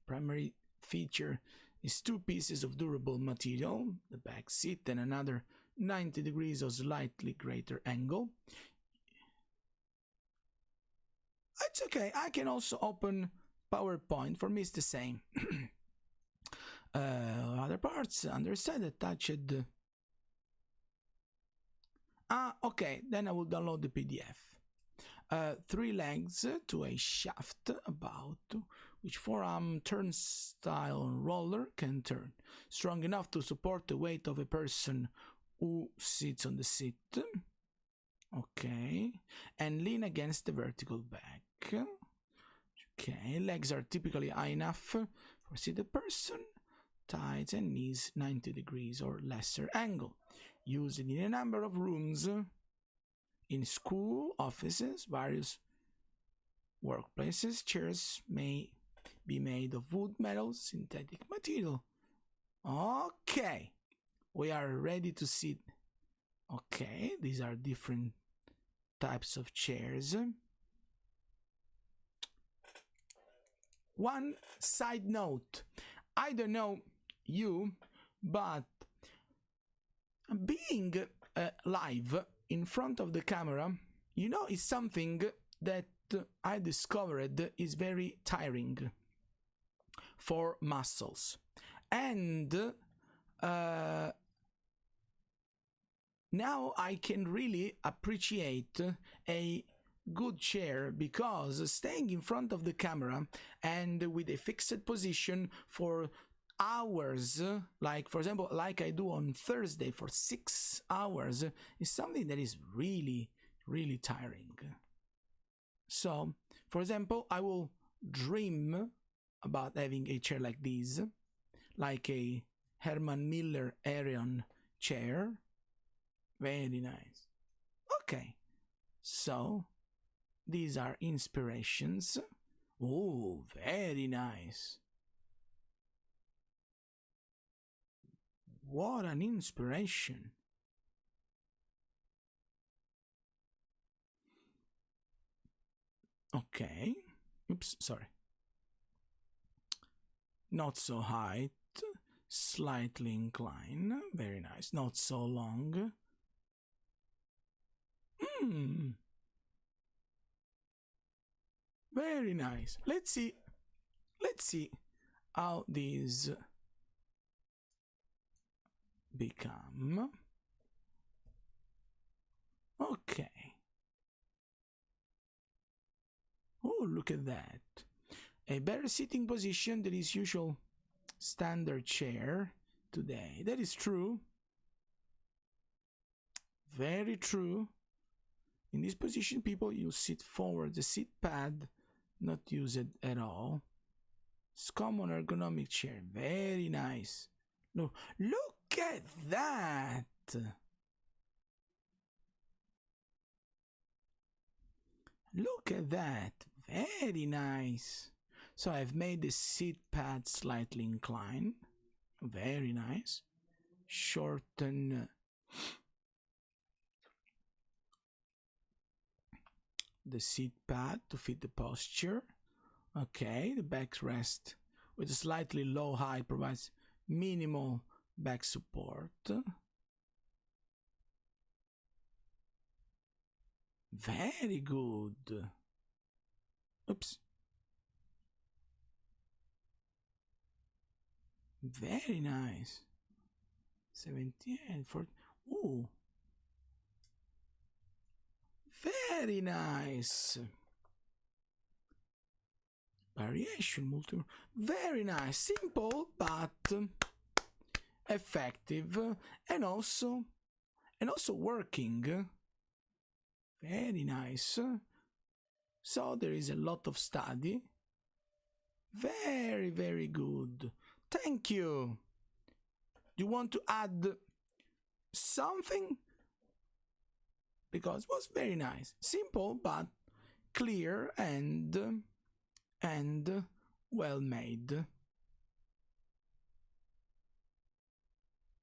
Primary feature is 2 pieces of durable material, the back seat and another 90 degrees or slightly greater angle. It's okay, I can also open PowerPoint, for me it's the same. Other parts, underside, attached. Okay, then I will download the PDF. 3 legs to a shaft about which forearm turnstile roller can turn, strong enough to support the weight of a person who sits on the seat. Okay, and lean against the vertical back. Okay, legs are typically high enough for seated person, thighs and knees 90 degrees or lesser angle. Used in a number of rooms, in school, offices, various workplaces. Chairs may be made of wood, metal, synthetic material. Okay, we are ready to sit. Okay, these are different types of chairs. One side note, I don't know you, but being live in front of the camera, you know, is something that I discovered is very tiring for muscles. And now I can really appreciate a good chair, because staying in front of the camera and with a fixed position for hours, like for example like I do on Thursday for 6 hours, is something that is really tiring. So for example, I will dream about having a chair like this, like a Herman Miller Arion chair. Very nice. Okay, so these are inspirations. Oh, very nice. What an inspiration. Okay. Oops, sorry. Not so high, slightly inclined. Very nice. Not so long. Very nice. Let's see how these become. Okay. Oh, look at that. A better sitting position than is usual standard chair today. That is true. Very true. In this position, people, you sit forward. The seat pad, not use it at all. It's common ergonomic chair. Very nice. No, look at that. Look at that. Very nice. So I've made the seat pad slightly inclined. Very nice. Shorten the seat pad to fit the posture. Okay, the backrest with a slightly low height provides minimal back support. Very good. Oops. Very nice. 17 and 40. Ooh. Very nice. Variation, multi. Very nice. Simple, but effective, and also working. Very nice. So there is a lot of study. Very, very good. Thank you. Do you want to add something? Because it was very nice. Simple, but clear and well made.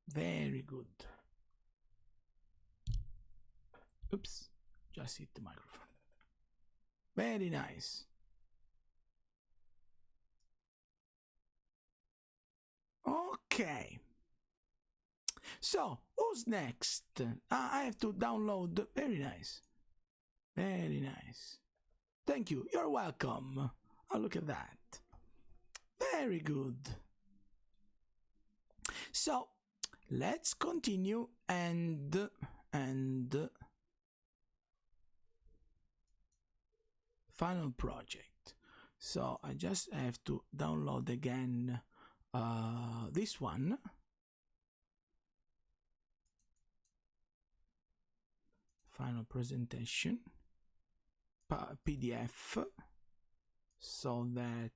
Very good. Oops, just hit the microphone. Very nice. Okay. So, who's next? I have to download. Very nice. Very nice. Thank you. You're welcome. Oh, look at that. Very good. So, let's continue and final project. So I just have to download again this one. Final presentation, PDF, so that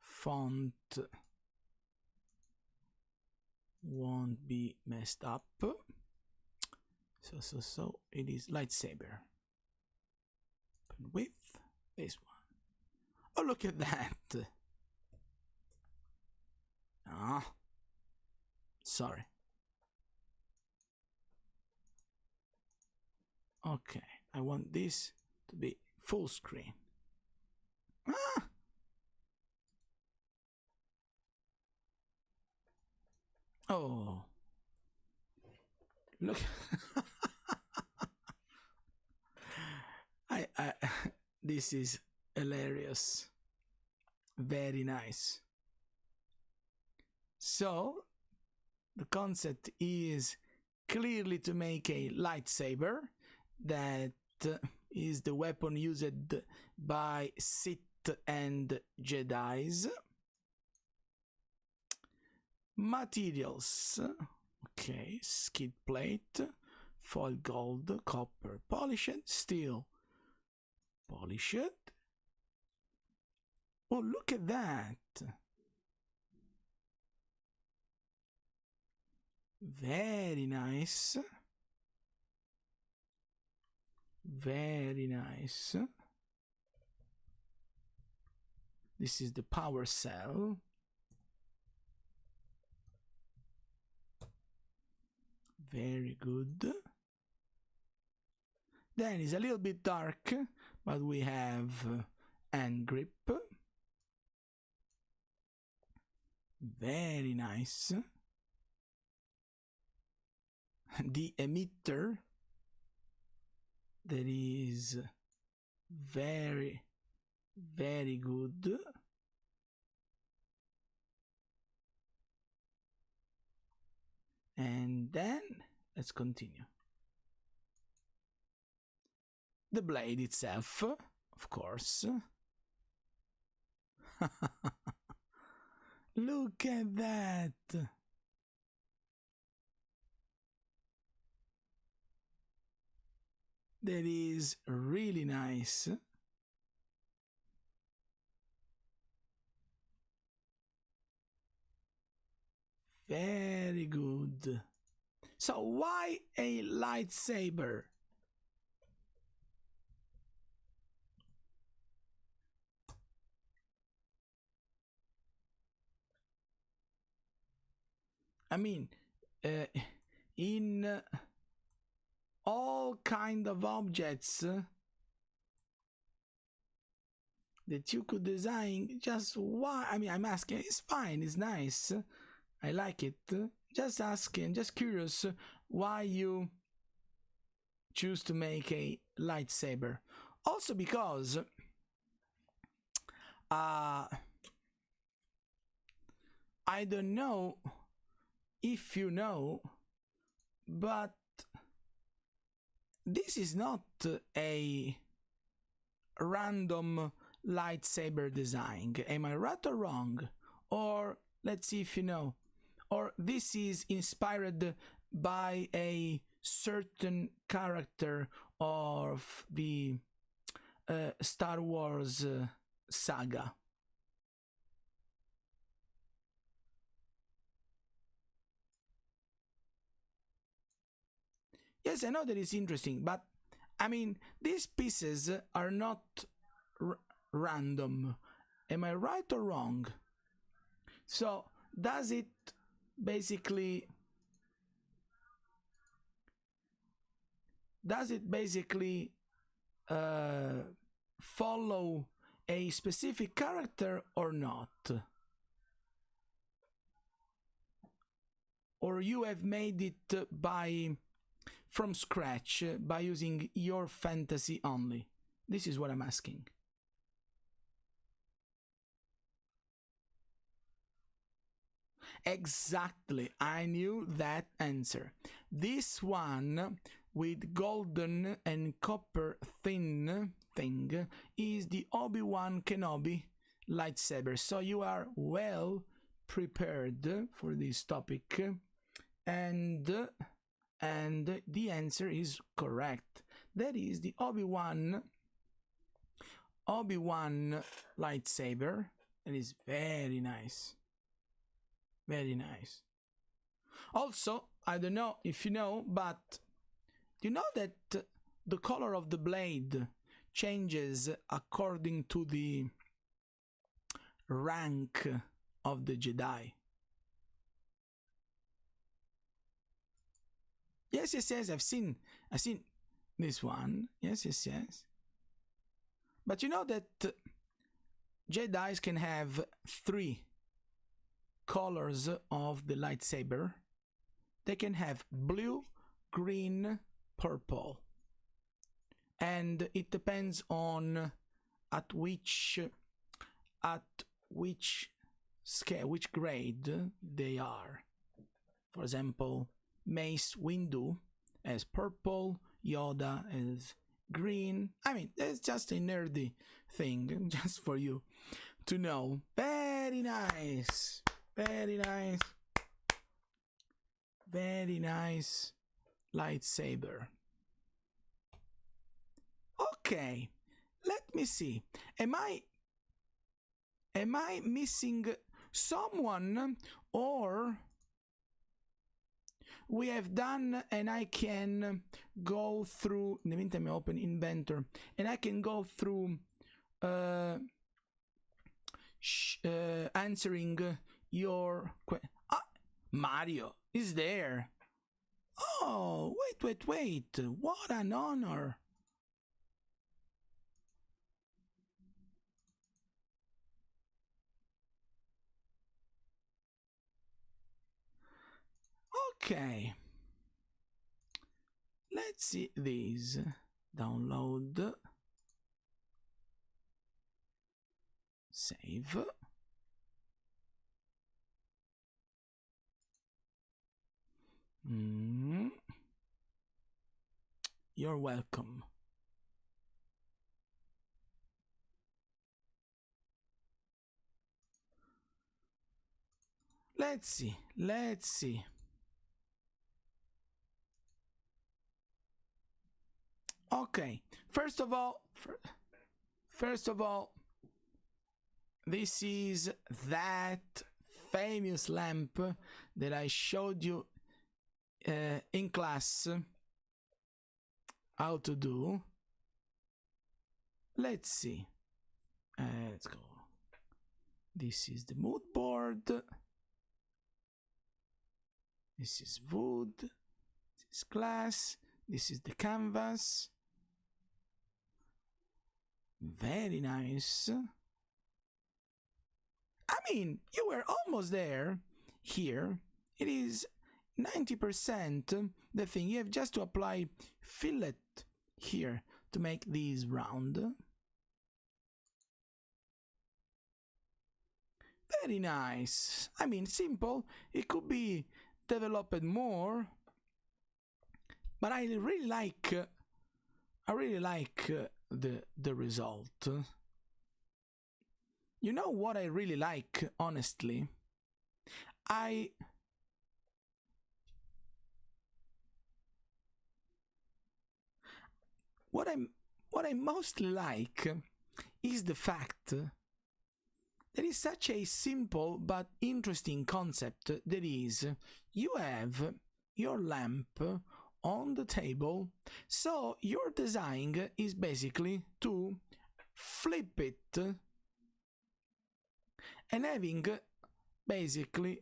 font won't be messed up. So it is lightsaber. Open with this one. Oh, look at that. Ah, sorry. Okay, I want this to be full screen. Ah! Oh, look. This is hilarious. Very nice. So, the concept is clearly to make a lightsaber that is the weapon used by Sith and Jedis. Materials. Okay, skid plate, foil gold, copper, polished, steel, polished. Oh, look at that. Very nice. Very nice. This is the power cell. Very good. Then it's a little bit dark, but we have hand grip. Very nice. The emitter, that is very, very good. And then let's continue. The blade itself, of course. Look at that. That is really nice. Very good. So why a lightsaber? I mean, in all kind of objects that you could design, just why? I mean, I'm asking, it's fine, it's nice, I like it, just asking, just curious why you choose to make a lightsaber. Also because I don't know if you know, but this is not a random lightsaber design. Am I right or wrong? Or let's see if you know. Or this is inspired by a certain character of the Star Wars saga. Yes, I know that it's interesting, but I mean, these pieces are not random. Am I right or wrong? So, does it basically follow a specific character or not? Or you have made it from scratch by using your fantasy only? This is what I'm asking. Exactly, I knew that answer. This one with golden and copper thin thing is the Obi-Wan Kenobi lightsaber. So you are well prepared for this topic, and the answer is correct. That is the Obi-Wan lightsaber. It is very nice. Very nice. Also, I don't know if you know, but you know that the color of the blade changes according to the rank of the Jedi. Yes, I've seen this one. Yes. But you know that Jedis can have 3 colors of the lightsaber. They can have blue, green, purple, and it depends on at which scale, which grade they are. For example, Mace Windu as purple, Yoda as green. I mean, it's just a nerdy thing, just for you to know. Very nice. Very nice. Very nice lightsaber. Okay, let me see. Am I missing someone, or we have done and I can go through? In the meantime, I open Inventor and I can go through answering your question. Mario is there. Oh, wait. What an honor. Okay. Let's see these. Download. Save. You're welcome. Let's see. Okay, first of all, this is that famous lamp that I showed you in class how to do. Let's see. Let's go. This is the mood board. This is wood. This is glass. This is the canvas. Very nice. I mean, you were almost there. Here, it is 90% the thing. You have just to apply fillet here to make these round. Very nice. I mean, simple. It could be developed more, but I really like the result. You know what I really like, honestly? What I mostly like is the fact that is such a simple but interesting concept. That is, you have your lamp on the table, so your design is basically to flip it and having basically,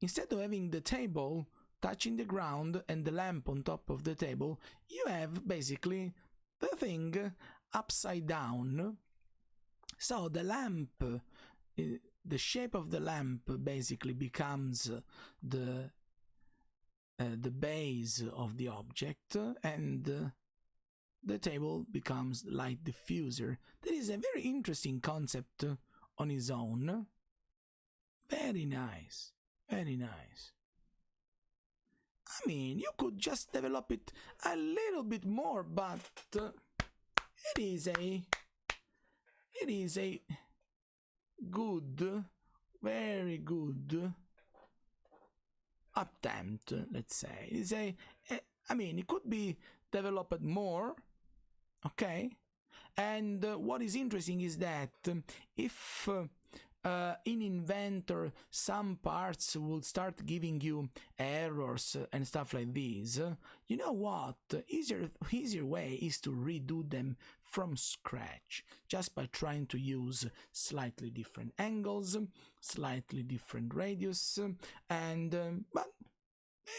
instead of having the table touching the ground and the lamp on top of the table, you have basically the thing upside down. So the lamp, the shape of the lamp basically becomes the base of the object, and the table becomes the light diffuser. That is a very interesting concept on its own. Very nice, very nice. I mean, you could just develop it a little bit more, but it is a good, very good attempt, let's say. It's I mean, it could be developed more, okay? And what is interesting is that if in Inventor some parts will start giving you errors and stuff like this, you know what? Easier way is to redo them from scratch, just by trying to use slightly different angles, slightly different radius, and but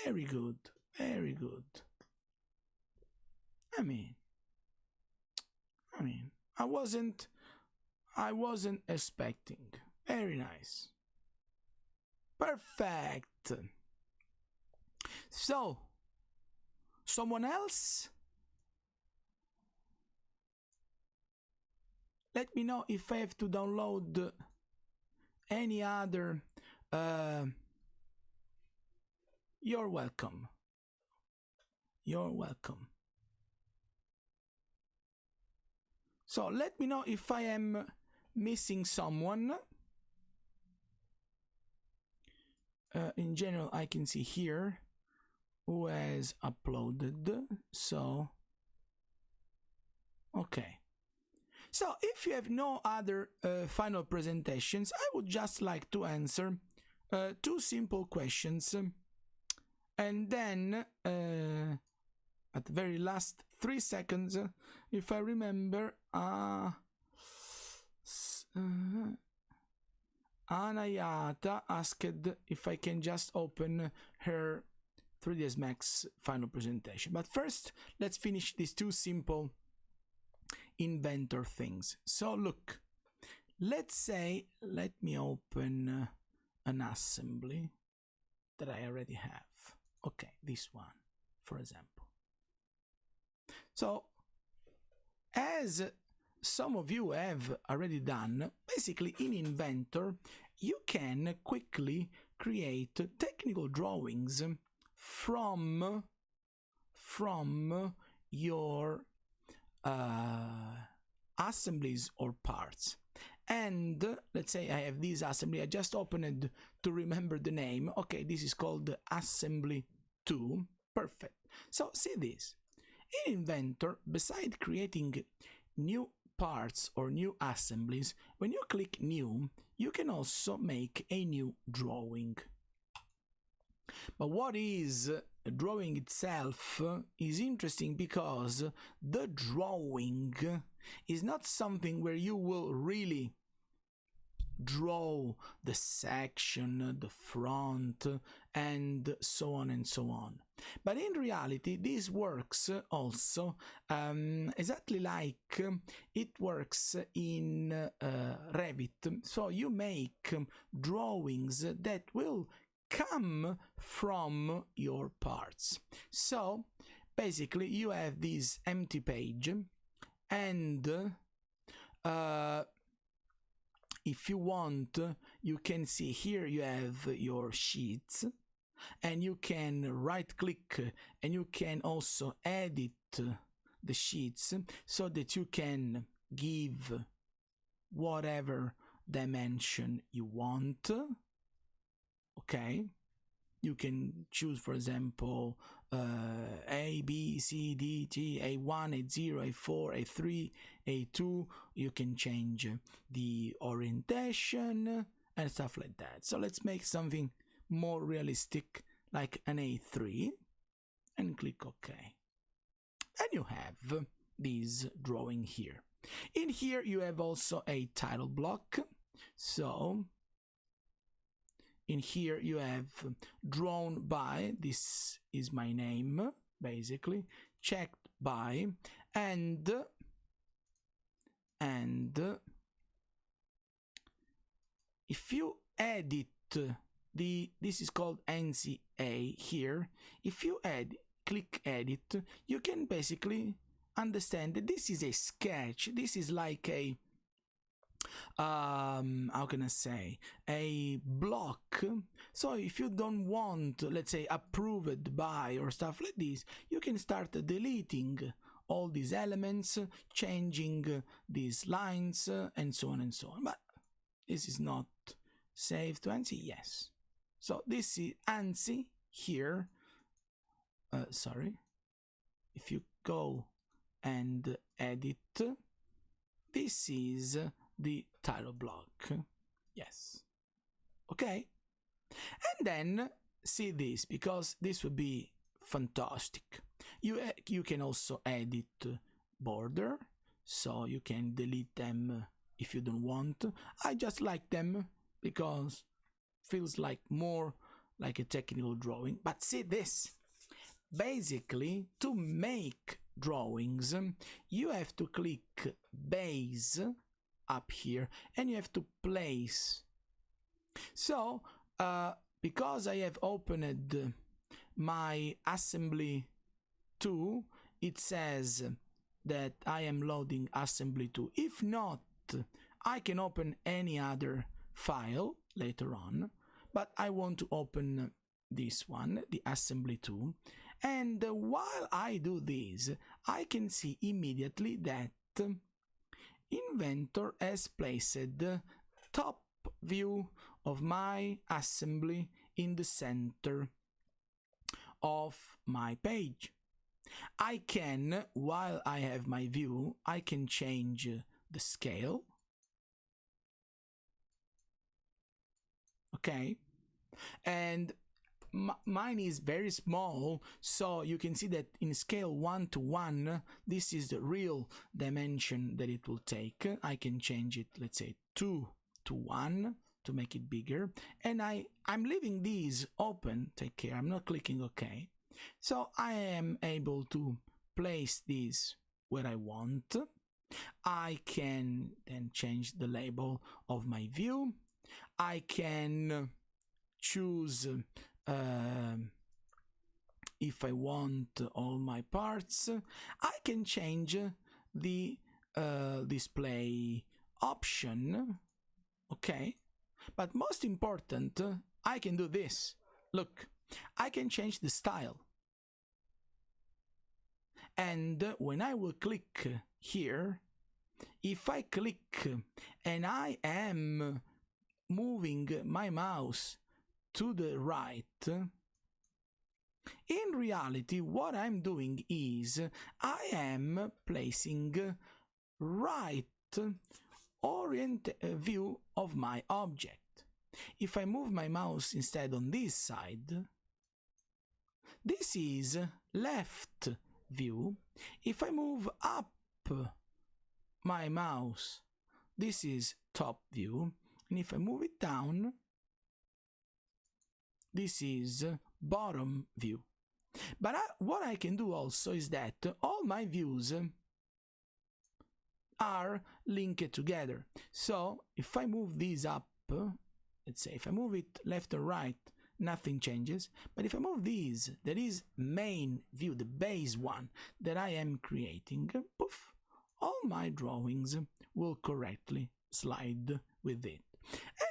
very good, very good. I mean, I wasn't expecting. Very nice. Perfect. So, someone else? Let me know if I have to download any other. You're welcome. You're welcome. So let me know if I am missing someone. In general, I can see here who has uploaded. So, okay. So if you have no other final presentations, I would just like to answer two simple questions. And then, at the very last 3 seconds, if I remember, Anayata asked if I can just open her 3ds Max final presentation. But first, let's finish these two simple Inventor things. So look, let's say, let me open an assembly that I already have. Okay, this one, for example. So, as some of you have already done, basically in Inventor, you can quickly create technical drawings from your assemblies or parts. And let's say I have this assembly. I just opened to remember the name. Okay, this is called Assembly 2. Perfect. So see this. In Inventor, besides creating new parts or new assemblies, when you click New, you can also make a new drawing. But what is a drawing itself is interesting because the drawing is not something where you will really draw the section, the front, and so on and so on. But in reality, this works also exactly like it works in Revit. So you make drawings that will come from your parts. So basically you have this empty page, and if you want, you can see here you have your sheets, and you can right click and you can also edit the sheets so that you can give whatever dimension you want. Okay, you can choose, for example, A, B, C, D, G, A1, A0, A4, A3, A2. You can change the orientation and stuff like that. So let's make something more realistic, like an A3, and click OK. And you have this drawing here. In here you have also a title block. So in here you have drawn by, this is my name basically, checked by, and if you edit this is called NCA here, if you click edit, you can basically understand that this is a sketch. This is like a how can I say, a block. So if you don't want, let's say, approved by or stuff like this, you can start deleting all these elements, changing these lines, and so on and so on. But this is not saved to ANSI. Yes, so this is ANSI here. Sorry, if you go and edit, this is the title block. Yes, okay. And then see this, because this would be fantastic. You can also edit border, so you can delete them if you don't want. I just like them because feels like more like a technical drawing. But see this, basically to make drawings you have to click base up here and you have to place. So because I have opened my assembly 2, it says that I am loading assembly 2. If not, I can open any other file later on, but I want to open this one, the assembly 2. And while I do this, I can see immediately that Inventor has placed the top view of my assembly in the center of my page. I can, while I have my view, I can change the scale. Okay, and mine is very small, so you can see that in scale 1 to 1, this is the real dimension that it will take. I can change it, let's say 2 to 1 to make it bigger, and I'm leaving these open. Take care, I'm not clicking OK. So I am able to place this where I want. I can then change the label of my view. I can choose if I want all my parts. I can change the display option. Okay, but most important, I can do this. Look, I can change the style, and when I will click here, if I click and I am moving my mouse to the right, in reality what I'm doing is I am placing right orient view of my object. If I move my mouse instead on this side, this is left view. If I move up my mouse, this is top view. And if I move it down, this is bottom view. But what I can do also is that all my views are linked together. So if I move these up, let's say if I move it left or right, nothing changes. But if I move these, that is main view, the base one that I am creating, poof, all my drawings will correctly slide with it.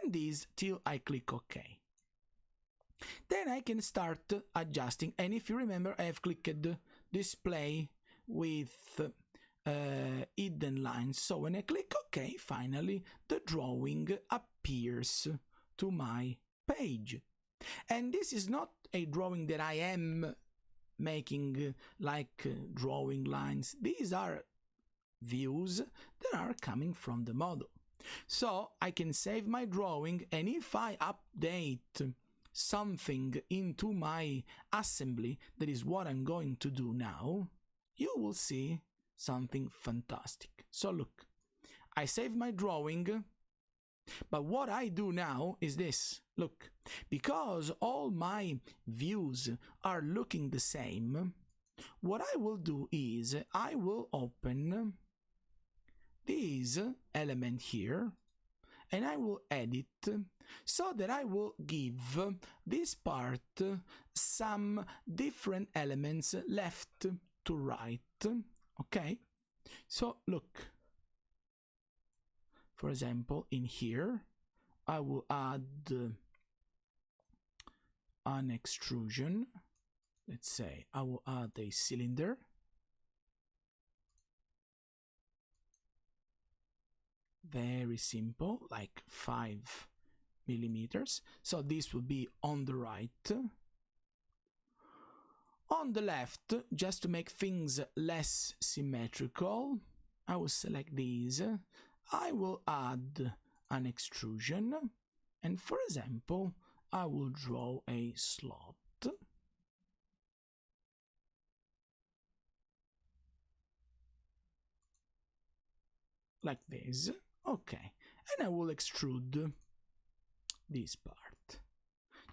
And this till I click OK. Then I can start adjusting. And if you remember, I have clicked display with hidden lines. So when I click OK, finally the drawing appears to my page. And this is not a drawing that I am making like drawing lines. These are views that are coming from the model. So I can save my drawing, and if I update something into my assembly, that is what I'm going to do now, you will see something fantastic. So look, I save my drawing, but what I do now is this. Look, because all my views are looking the same, what I will do is I will open this element here and I will edit so that I will give this part some different elements left to right. Okay, so look, for example, in here I will add an extrusion. Let's say I will add a cylinder. Very simple, like 5 millimeters. So this will be on the right. On the left, just to make things less symmetrical, I will select these. I will add an extrusion, and for example, I will draw a slot. Like this. Okay, and I will extrude this part,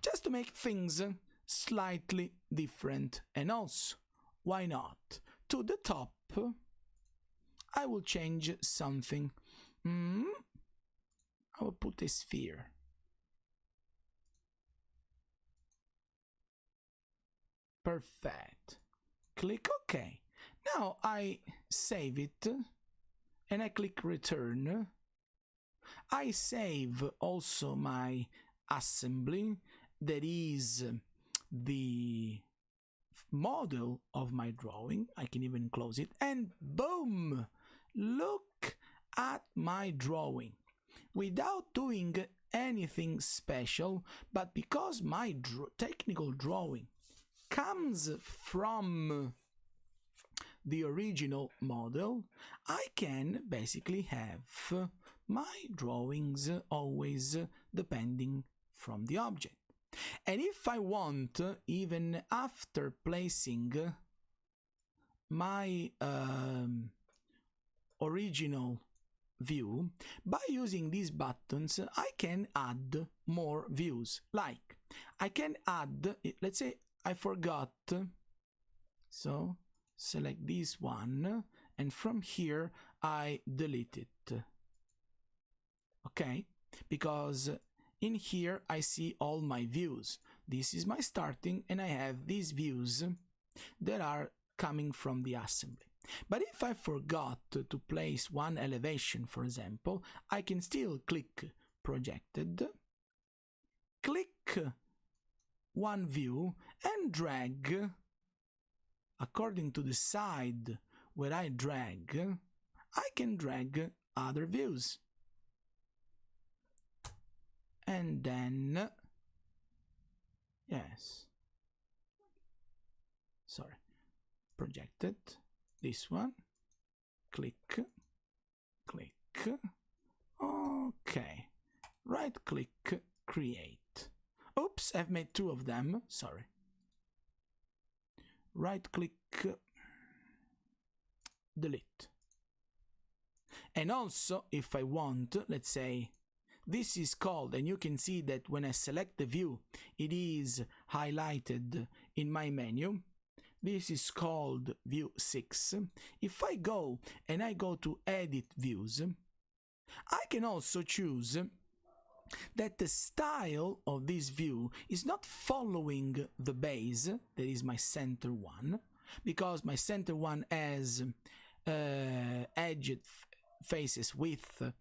just to make things slightly different. And also, why not, to the top I will change something. I will put a sphere. Perfect. Click OK. Now I save it and I click return. I save also my assembly, that is the model of my drawing. I can even close it, and boom, look at my drawing without doing anything special. But because my technical drawing comes from the original model, I can basically have my drawings always depending from the object. And if I want, even after placing my original view, by using these buttons I can add more views. Like I can add, let's say I forgot, so select this one, and from here I delete it. Okay, because in here I see all my views. This is my starting, and I have these views that are coming from the assembly. But if I forgot to place one elevation, for example, I can still click projected, click one view, and drag according to the side where I drag. I can drag other views. And then, yes, sorry, projected, this one, click, click, okay, right click, create. Oops, I've made two of them, sorry. Right click, delete. And also, if I want, let's say, This is called, and you can see that when I select the view, it is highlighted in my menu. This is called view 6. If I go and I go to edit views, I can also choose that the style of this view is not following the base, that is my center one, because my center one has edged faces with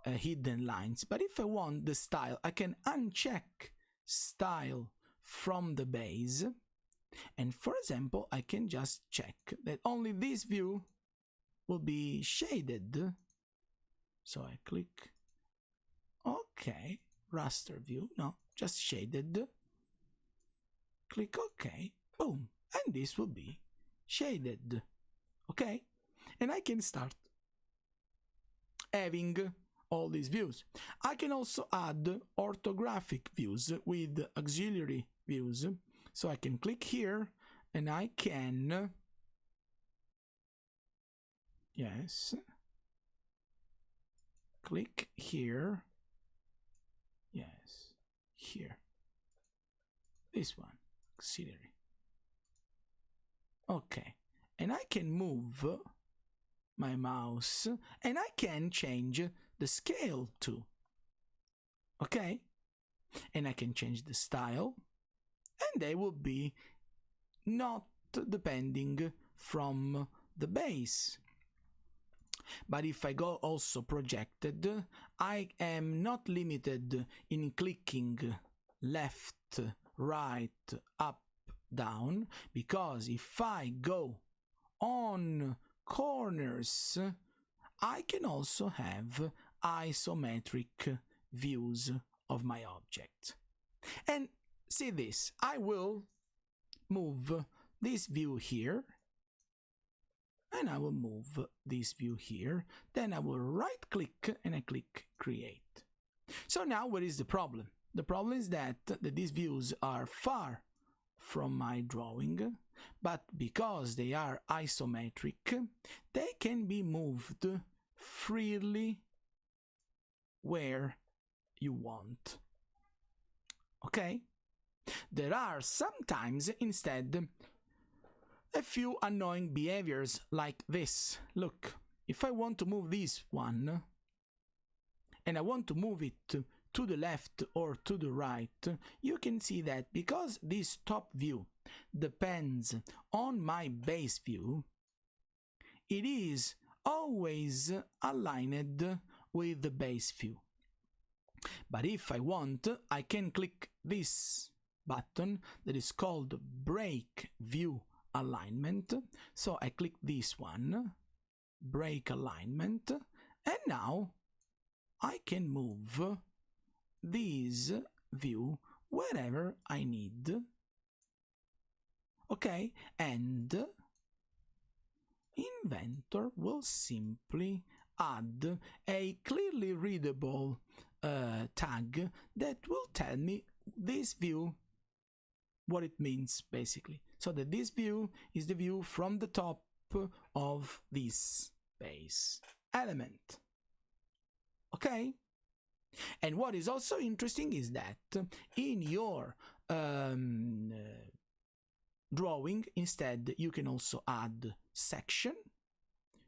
hidden lines. But if I want the style, I can uncheck style from the base, and for example I can just check that only this view will be shaded. So I click OK, raster view, no, just shaded, click OK, boom, and this will be shaded. Okay, and I can start having all these views. I can also add orthographic views with auxiliary views. So I can click here and I can, yes, click here, yes, here, this one, auxiliary. Okay, and I can move my mouse and I can change the scale too. Okay, and I can change the style, and they will be not depending from the base. But if I go also projected, I am not limited in clicking left, right, up, down, because if I go on corners, I can also have isometric views of my object. And see this, I will move this view here, and I will move this view here, then I will right click and I click create. So now what is the problem? The problem is that these views are far from my drawing, but because they are isometric, they can be moved freely where you want. Okay? There are sometimes instead a few annoying behaviors like this. Look, if I want to move this one and I want to move it to the left or to the right, you can see that because this top view depends on my base view, it is always aligned with the base view. But if I want, I can click this button that is called Break View Alignment. So I click this one, Break Alignment, and now I can move this view wherever I need. Okay, and Inventor will simply add a clearly readable tag that will tell me this view, what it means basically. So that this view is the view from the top of this base element. Okay? And what is also interesting is that in your drawing, instead, you can also add section.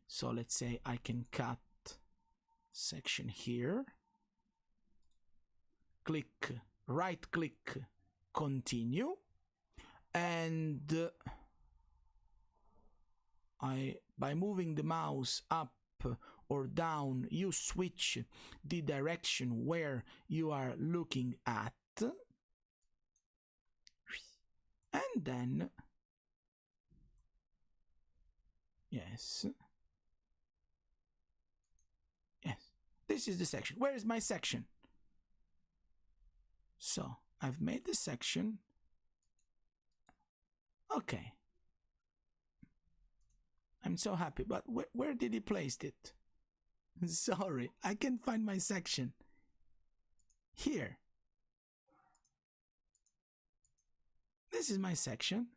So let's say I can cut section here, click, right click, continue, and by moving the mouse up or down, you switch the direction where you are looking at, and then yes, this is the section. Where is my section? So I've made the section. Okay, I'm so happy, but where did he place it? Sorry, I can't find my section. Here. This is my section.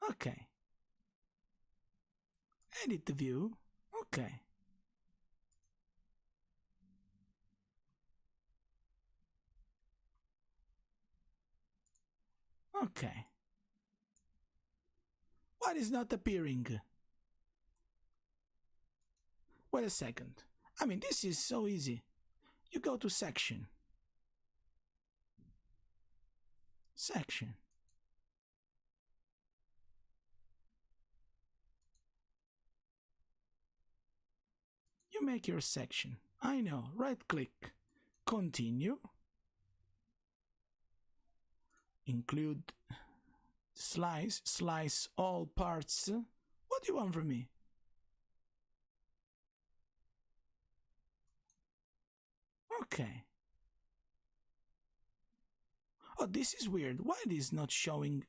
Okay. Edit the view. Okay. Okay. What is not appearing? Wait a second. I mean, this is so easy. You go to section. Section. You make your section. I know. Right click. Continue. Include slice. Slice all parts. What do you want from me? Okay. Oh, this is weird. Why it is not showing?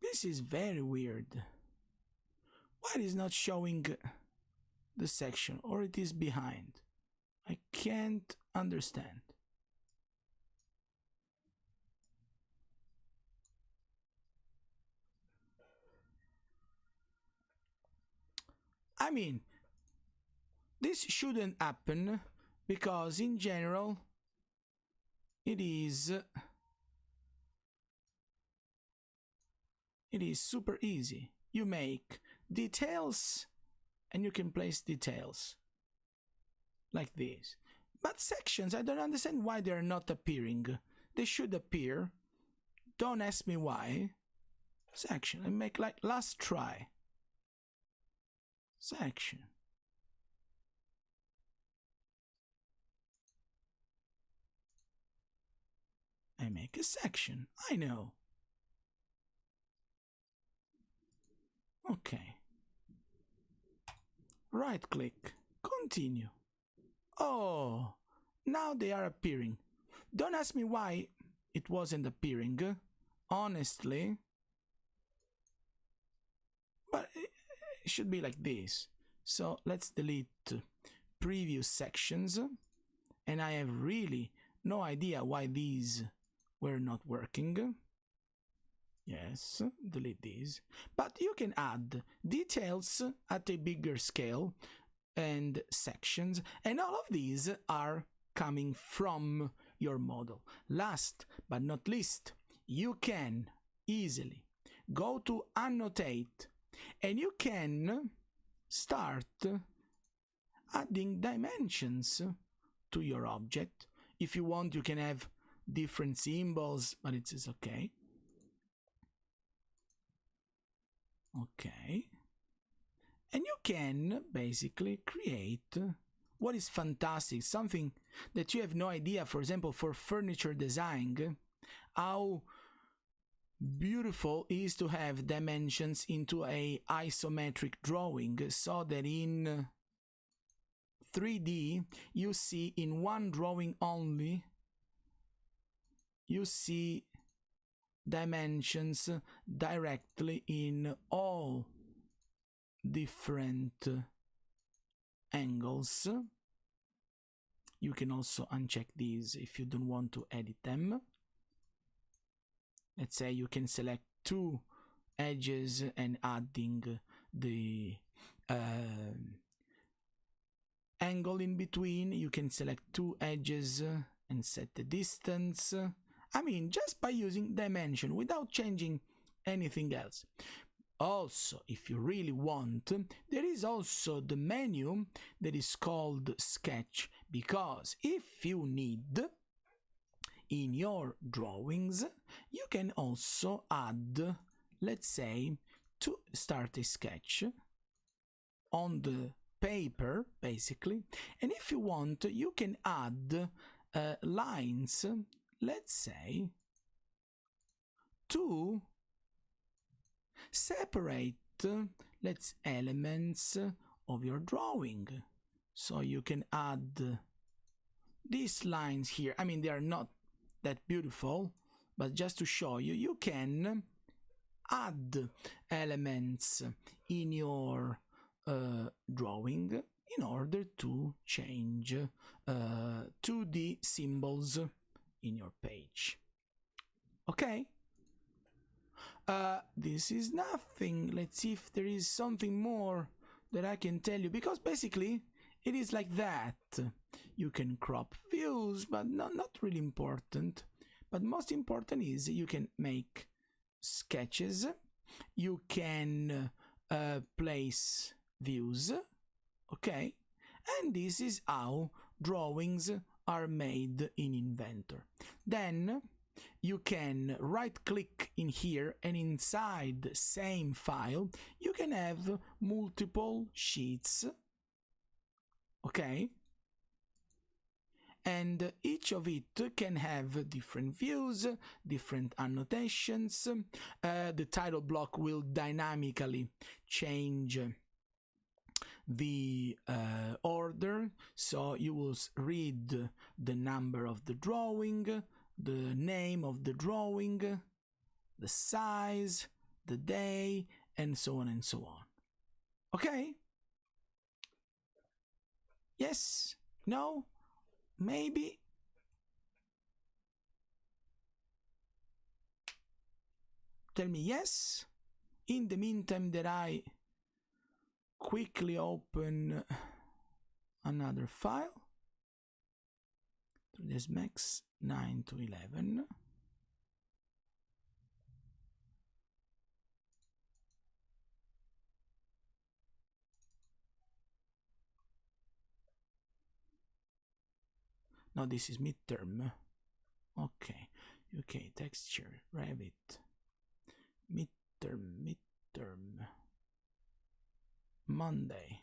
This is very weird. Why it is not showing the section, or it is behind? I can't understand. I mean, this shouldn't happen because in general it is super easy. You make details and you can place details like this. But sections, I don't understand why they're not appearing. They should appear. Don't ask me why. Section, and make like last try. Section. I make a section. I know. Okay. Right click. Continue. Oh, now they are appearing. Don't ask me why it wasn't appearing, honestly. But it should be like this. So let's delete previous sections. And I have really no idea why these were not working. Yes, delete these. But you can add details at a bigger scale and sections, and all of these are coming from your model. Last but not least, you can easily go to annotate and you can start adding dimensions to your object. If you want, you can have different symbols, but it is okay. Okay. And you can basically create what is fantastic, something that you have no idea, for example, for furniture design, how beautiful it is to have dimensions into a isometric drawing, so that in 3D you see in one drawing only, you see dimensions directly in all different angles. You can also uncheck these if you don't want to edit them. Let's say you can select two edges and adding the angle in between. You can select two edges and set the distance. I mean, just by using dimension without changing anything else. Also, if you really want, there is also the menu that is called Sketch, because if you need, in your drawings, you can also add, let's say, to start a sketch on the paper, basically, and if you want, you can add lines, let's say, to separate elements of your drawing. So you can add these lines here. I mean, they are not that beautiful, but just to show you, you can add elements in your drawing in order to change 2D symbols in your page. Okay? This is nothing. Let's see if there is something more that I can tell you, because basically it is like that. You can crop views, but not really important. But most important is you can make sketches, you can place views, okay? And this is how drawings are made in Inventor. Then you can right click in here, and inside the same file you can have multiple sheets, okay? And each of it can have different views, different annotations. The title block will dynamically change the order, so you will read the number of the drawing, the name of the drawing, the size, the day, and so on and so on. Okay? Yes? No? Maybe? Tell me yes. In the meantime that I quickly open another file. This max 9 to 11. No, this is midterm. Okay. Okay, texture, Revit. Midterm. Monday.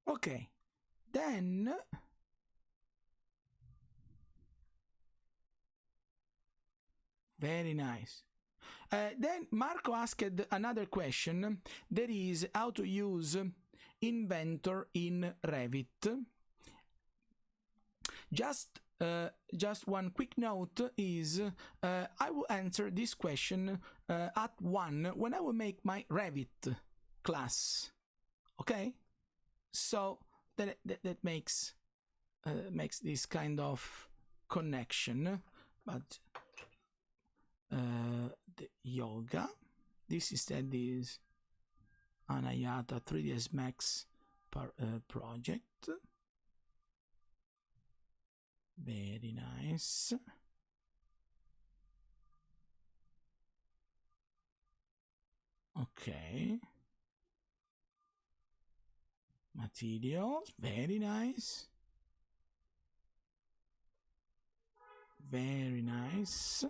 Okay, then very nice. Then Marco asked another question, that is how to use Inventor in Revit. Just one quick note is I will answer this question at 1 when I will make my Revit class. Okay, so that makes this kind of connection. But the yoga, this instead is an IATA 3ds Max project. Very nice. Okay. Materials, very nice. Very nice.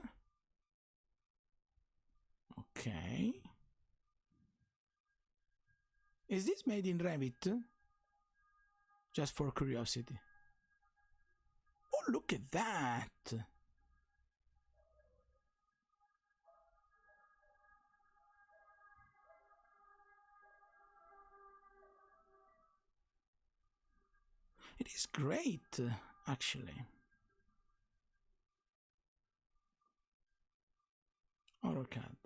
Okay. Is this made in Revit? Just for curiosity. Oh, look at that! It is great, actually. AutoCAD.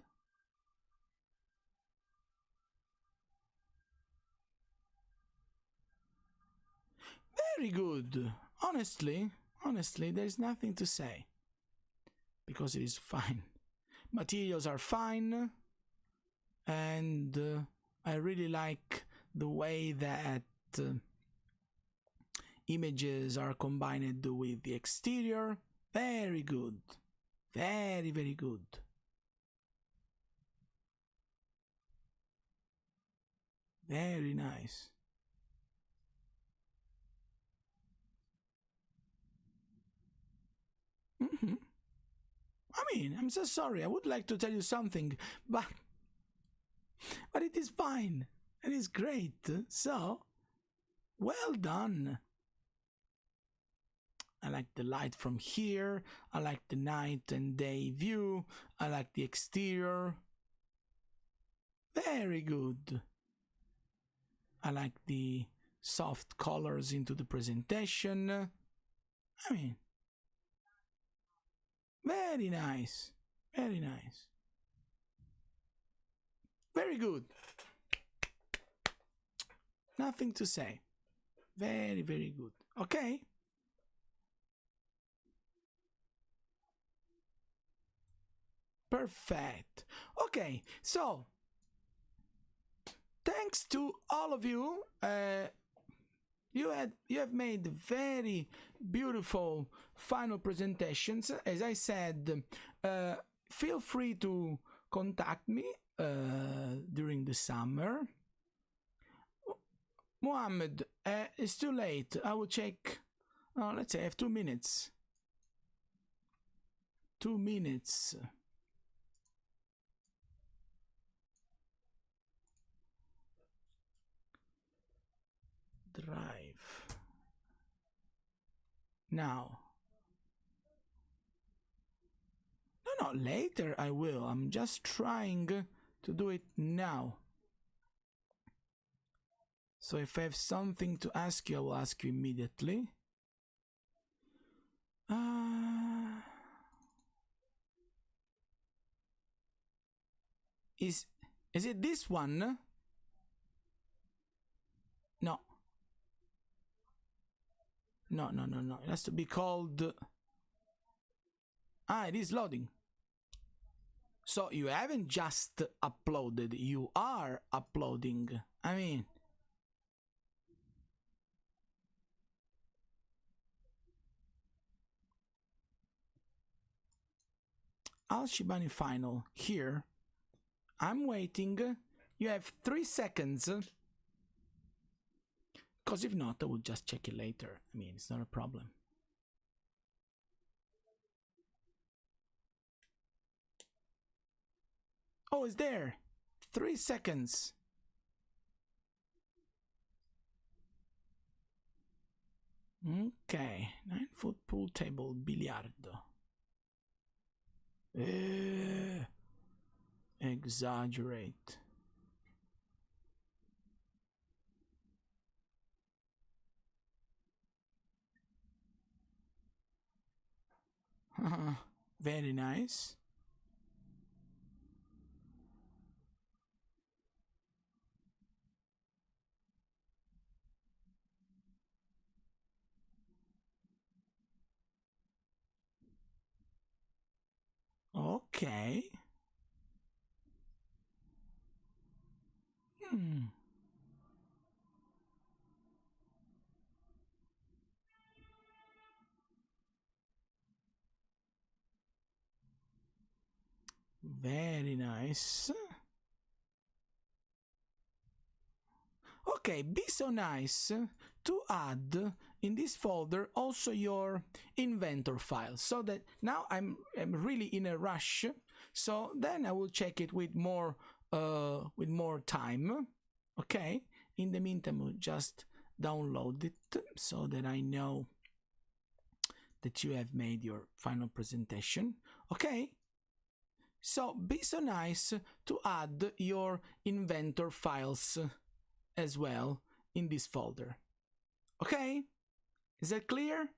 Very good. Honestly, there's nothing to say. Because it is fine. Materials are fine. And I really like the way that images are combined with the exterior. Very good. Very, very good. Very nice. I mean, I'm so sorry. I would like to tell you something, but it is fine. It is great. So, well done. I like the light from here. I like the night and day view. I like the exterior. Very good. I like the soft colors into the presentation. I mean, very nice. Very nice. Very good. Nothing to say. Very, very good. Okay. Perfect. Okay, so thanks to all of you. You have made very beautiful final presentations. As I said, feel free to contact me during the summer. Mohammed, it's too late. I will check. Let's say I have 2 minutes. 2 minutes. Drive. Now. No, later I will. I'm just trying to do it now. So if I have something to ask you, I will ask you immediately. Is it this one? No. No. It has to be called... it is loading. So you haven't just uploaded, you are uploading. I mean... Al-Shibani final here. I'm waiting. You have 3 seconds. Because if not, I will just check it later. I mean, it's not a problem. Oh, it's there. 3 seconds. Okay. 9-foot pool table, biliardo. Exaggerate. Very nice. Okay. Very nice. Okay, be so nice to add in this folder also your Inventor file, so that now I'm really in a rush, so then I will check it with more time. Okay, in the meantime we'll just download it so that I know that you have made your final presentation. Okay, so be so nice to add your Inventor files as well in this folder. Okay, is that clear?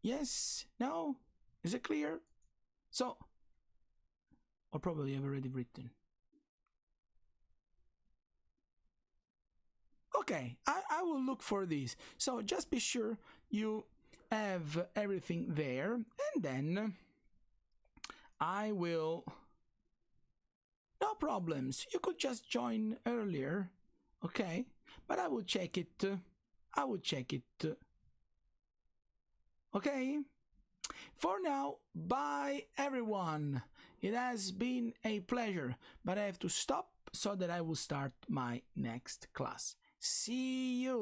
Yes? No? Is it clear? So, or probably I've already written. Okay, I will look for this. So just be sure you have everything there, and then I will... No problems. You could just join earlier, okay? But I will check it. I will check it. Okay? For now, bye everyone. It has been a pleasure, but I have to stop so that I will start my next class. See you!